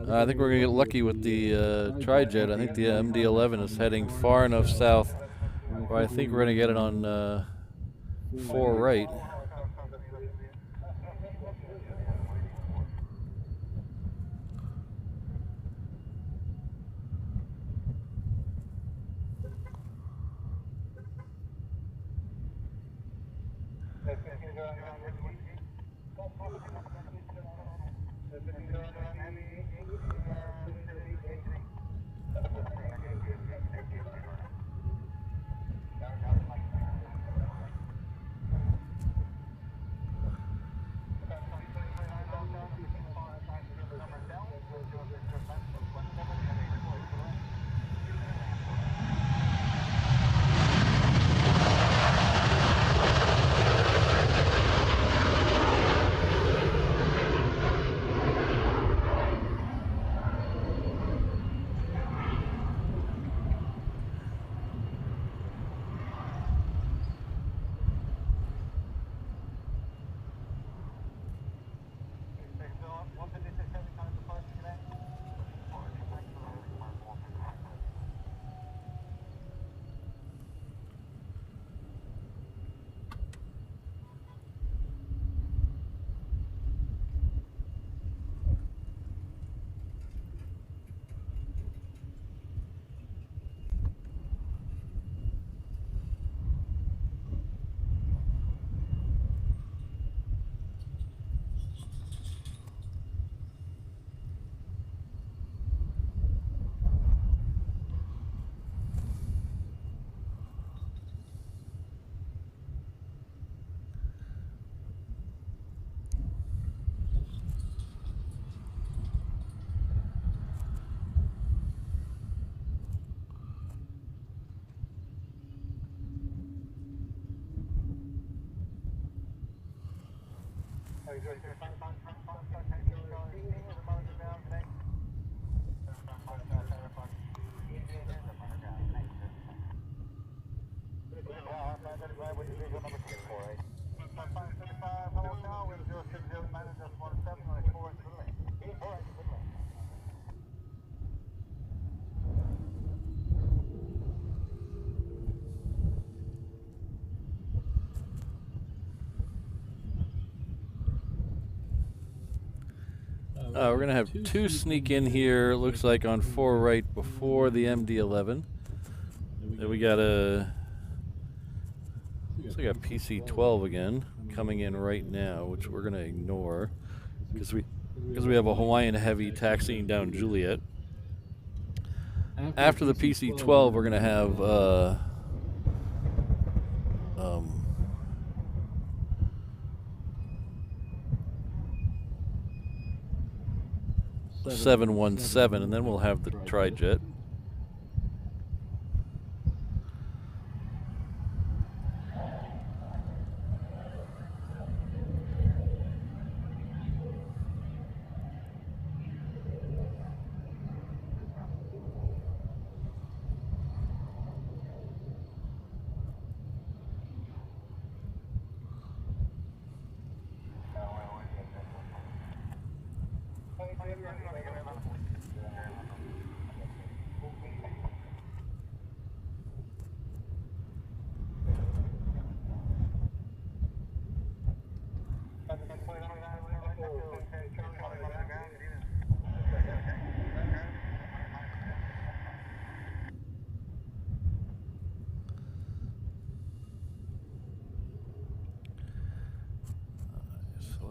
[SPEAKER 2] I think we're going to get lucky with the tri-jet. I think the MD-11 is heading far enough south where I think we're going to get it on 4 right. We're going to have 2 sneak in here, looks like on 4 right before the MD-11. Then we got a, looks like a PC-12 again coming in right now, which we're going to ignore because we have a Hawaiian Heavy taxiing down Juliet. After the PC-12, we're going to have 717, and then we'll have the tri-jet.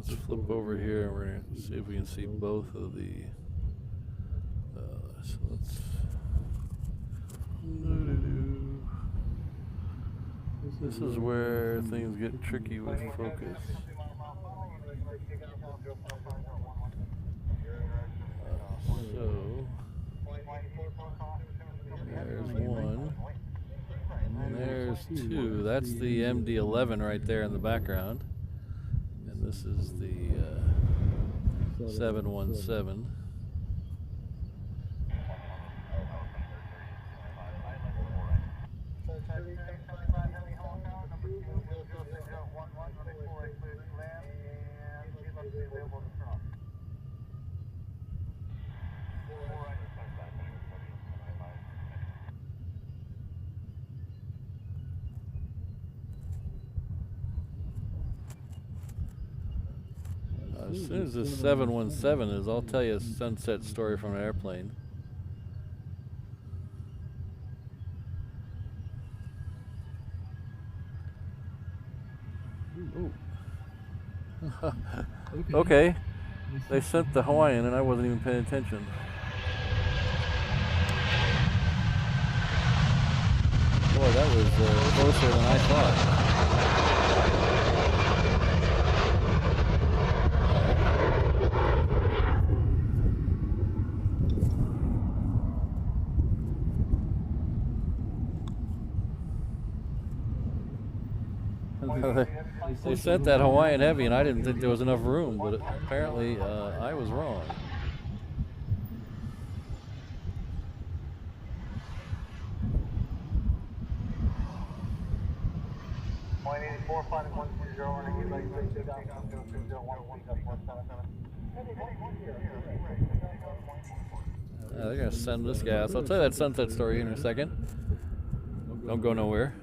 [SPEAKER 2] let's flip over here and we're gonna see if we can see both of the. So let's. This is where things get tricky with focus. So there's one, and there's two. That's the MD-11 right there in the background, and this is the 717. As soon as this 717 is, I'll tell you a sunset story from an airplane. Ooh. Okay, they sent the Hawaiian and I wasn't even paying attention. Boy, that was closer than I thought. They sent that Hawaiian Heavy and I didn't think there was enough room, but apparently I was wrong. They're going to send this guy out. So I'll tell you that sunset story in a second. Don't go nowhere.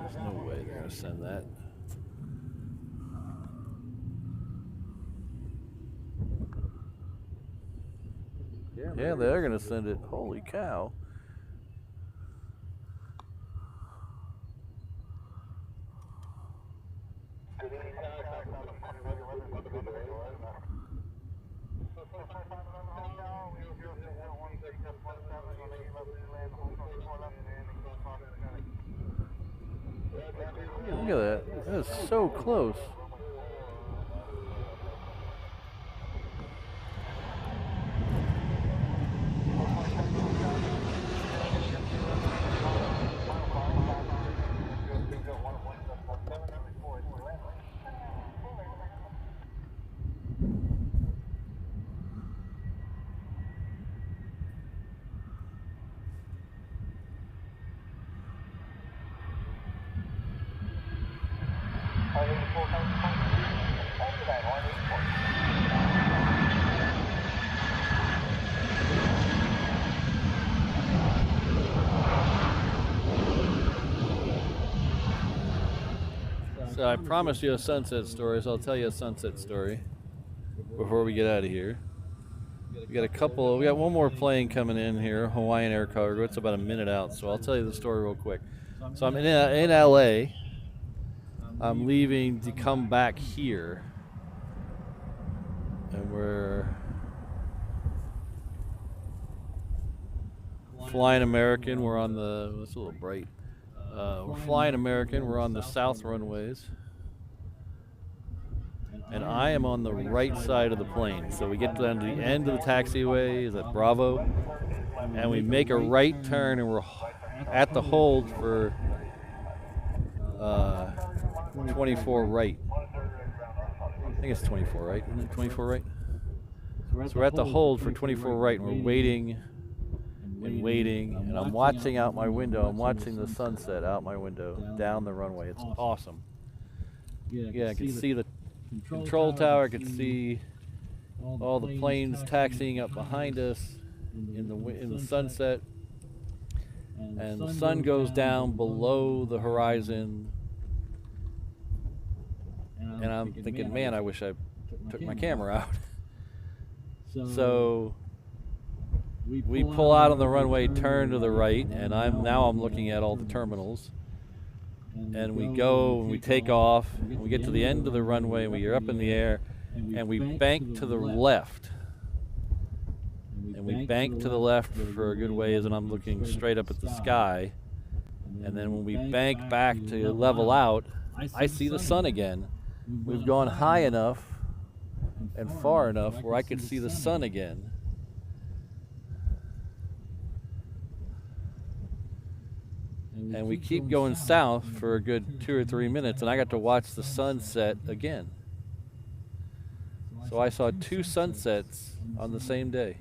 [SPEAKER 2] There's no way they're going to send that. Yeah, they're going to send it. Holy cow. Look at that. That is so close. So I promised you a sunset story, so I'll tell you a sunset story before we get out of here. We got one more plane coming in here, Hawaiian Air Cargo. It's about a minute out, so I'll tell you the story real quick. So I'm in LA. I'm leaving to come back here, and we're flying American. We're on the, it's a little bright. We're flying American. We're on the south runways, and I am on the right side of the plane. So we get down to the end of the taxiway, is at Bravo, and we make a right turn, and we're at the hold for 24 right. I think it's 24 right. Isn't it 24 right? So we're at the hold for 24 right, and we're waiting and waiting, and I'm watching out my window. I'm watching the sunset out my window down the runway. It's awesome. Yeah, I can see the control tower. I can see all the planes taxiing up behind us in the sunset, and the sun goes down below the horizon. And I'm thinking, man, I wish I took my camera out.
[SPEAKER 5] So
[SPEAKER 2] we pull out on the runway, turn to the right, and I'm looking at all the terminals. And we go and we take off, and we get to the end of the runway, and we are up in the air, and we bank to the left. And we bank to the left for a good ways, and I'm looking straight up at the sky. And then when we bank back to level out, I see the sun again. We've gone high enough and far enough where I could see the sun again. And we keep going south for a good 2 or 3 minutes, and I got to watch the sunset again. So I saw 2 sunsets on the same day.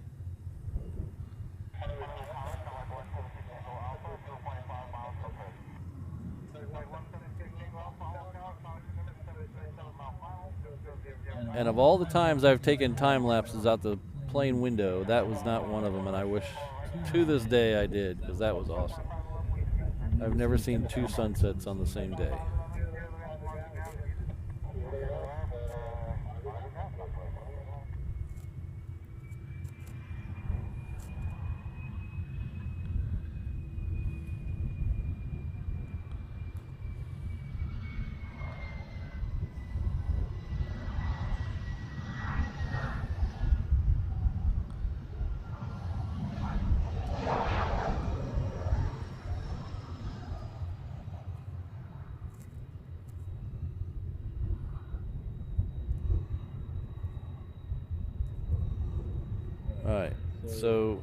[SPEAKER 2] And of all the times I've taken time lapses out the plane window, that was not one of them, and I wish to this day I did, because that was awesome. I've never seen 2 sunsets on the same day. Alright, so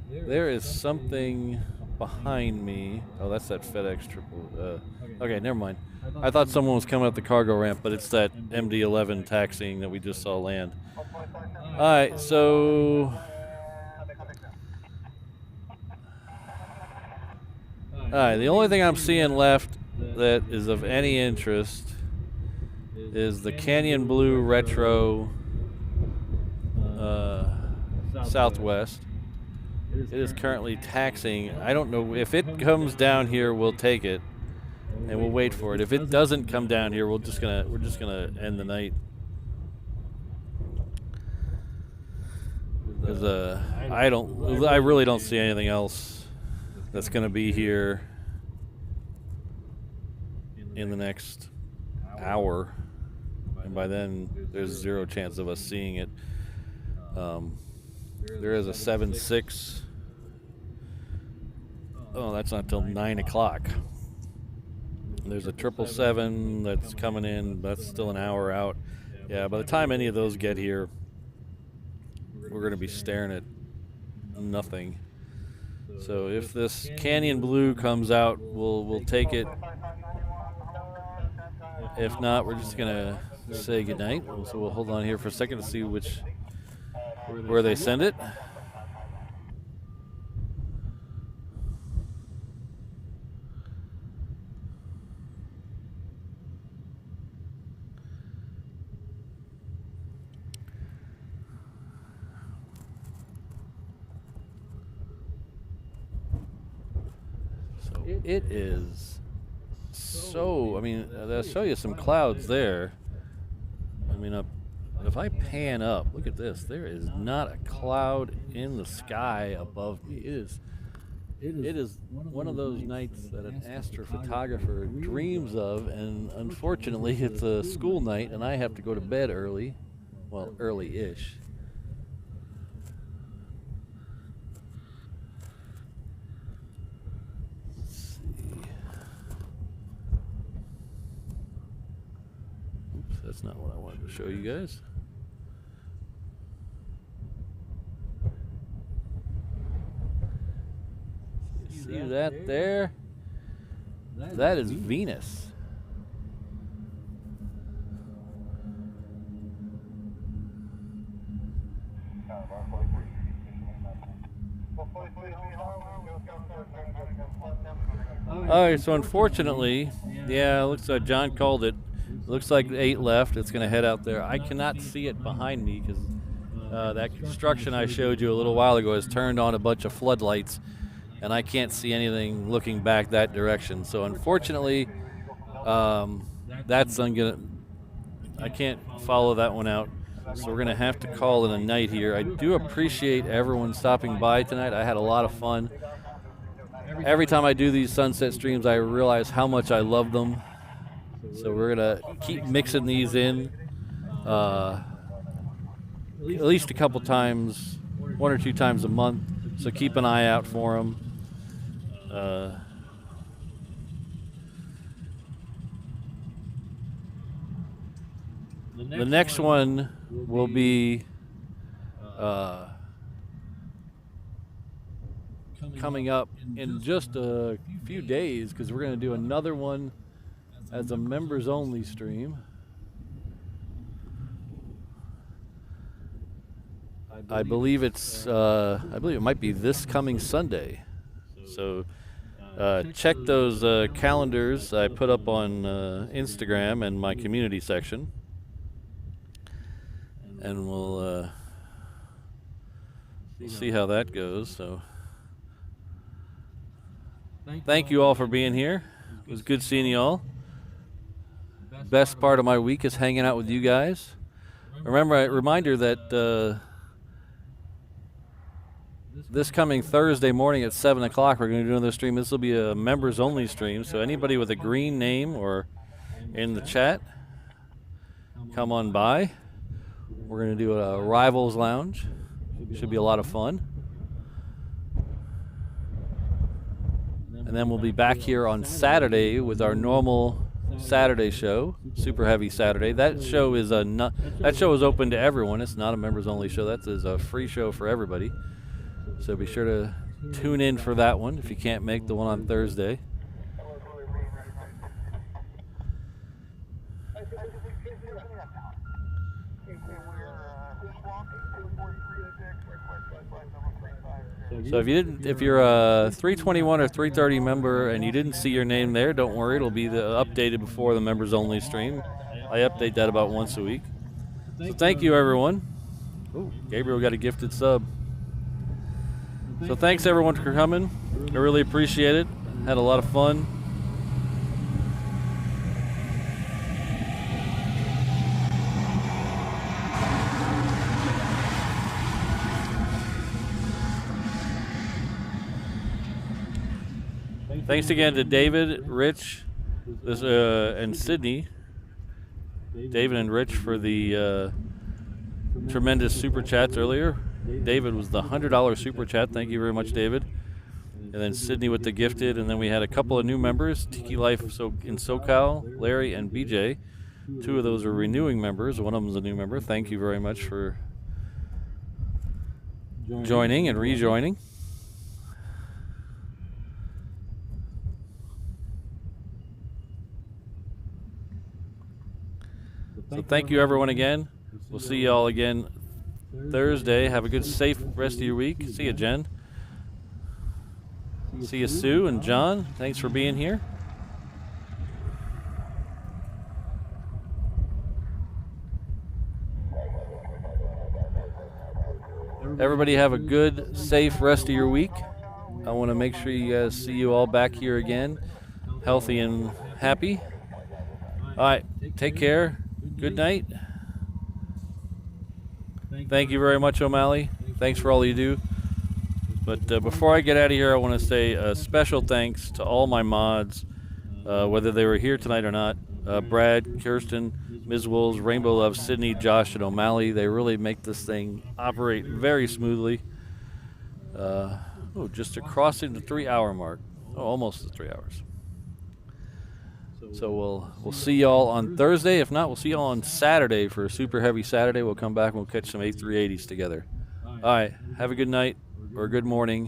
[SPEAKER 2] there is something behind me. Oh, that's that FedEx triple. Okay, never mind. I thought someone was coming up the cargo ramp, but it's that MD-11 taxiing that we just saw land. Alright, so... Alright, the only thing I'm seeing left that is of any interest is the Canyon Blue Retro Southwest. It is currently taxiing. I don't know if it comes down here, we'll take it and we'll wait for it. If it doesn't come down here, we're just gonna end the night. Because I really don't see anything else that's gonna be here in the next hour, and by then there's 0 chance of us seeing it. There is a 7-6. Oh, that's not till 9 o'clock. There's a 777 that's coming in. That's still an hour out. Yeah, by the time any of those get here, we're going to be staring at nothing. So if this Canyon Blue comes out, we'll take it. If not, we're just going to say goodnight. So we'll hold on here for a second to see where they send it. So it is so, I mean, they'll show you some clouds there. I mean, if I pan up, look at this. There is not a cloud in the sky above me. It is one of those nights that an astrophotographer dreams of, and unfortunately it's a school night and I have to go to bed early. Well, early-ish. Let's see. Oops, that's not what I wanted to show you guys. See that there? That is Venus. Alright, so unfortunately, yeah, it looks like John called it. Looks like 8 left. It's going to head out there. I cannot see it behind me because that construction I showed you a little while ago has turned on a bunch of floodlights, and I can't see anything looking back that direction. So unfortunately, that's follow that one out. So we're gonna have to call it a night here. I do appreciate everyone stopping by tonight. I had a lot of fun. Every time I do these sunset streams, I realize how much I love them. So we're gonna keep mixing these in, at least a couple times, 1 or 2 times a month. So keep an eye out for them. The next one will be coming up in just a few days, because we're going to do another one as a members only stream. I believe it might be this coming Sunday. So check those calendars I put up on Instagram and my community section, and we'll see how that goes. So thank you all for being here. It was good seeing you all. Best part of my week is hanging out with you guys. Reminder that this coming Thursday morning at 7 o'clock, we're going to do another stream. This will be a members only stream, so anybody with a green name or in the chat, come on by. We're going to do a Rivals Lounge. Should be a lot of fun. And then we'll be back here on Saturday with our normal Saturday show, Super Heavy Saturday. That show is open to everyone. It's not a members only show. That is a free show for everybody. So be sure to tune in for that one if you can't make the one on Thursday. So if you're a 321 or 330 member and you didn't see your name there, don't worry, it'll be updated before the members only stream. I update that about once a week. So thank you, everyone. Ooh, Gabriel got a gifted sub. So thanks everyone for coming. I really appreciate it. Had a lot of fun. Thanks again to David, Rich, and Sydney. David and Rich for the tremendous super chats earlier. David was the $100 super chat. Thank you very much, David. And then Sydney with the gifted. And then we had a couple of new members, Tiki Life in SoCal, Larry and BJ. 2 of those are renewing members. One of them is a new member. Thank you very much for joining and rejoining. So thank you everyone again. We'll see you all again Thursday. Have a good, safe rest of your week. See you, Jen. See you, Sue and John. Thanks for being here. Everybody have a good, safe rest of your week. I want to make sure you guys see you all back here again, healthy and happy. All right, take care. Good night. Thank you very much, O'Malley. Thanks for all you do. But before I get out of here, I want to say a special thanks to all my mods, whether they were here tonight or not. Brad, Kirsten, Ms. Wolves, Rainbow Love, Sydney, Josh, and O'Malley. They really make this thing operate very smoothly. Just crossing the 3-hour mark. Oh, almost the 3 hours. So we'll see y'all on Thursday. If not, we'll see y'all on Saturday for a Super Heavy Saturday. We'll come back and we'll catch some A380s together. All right. Have a good night or good morning.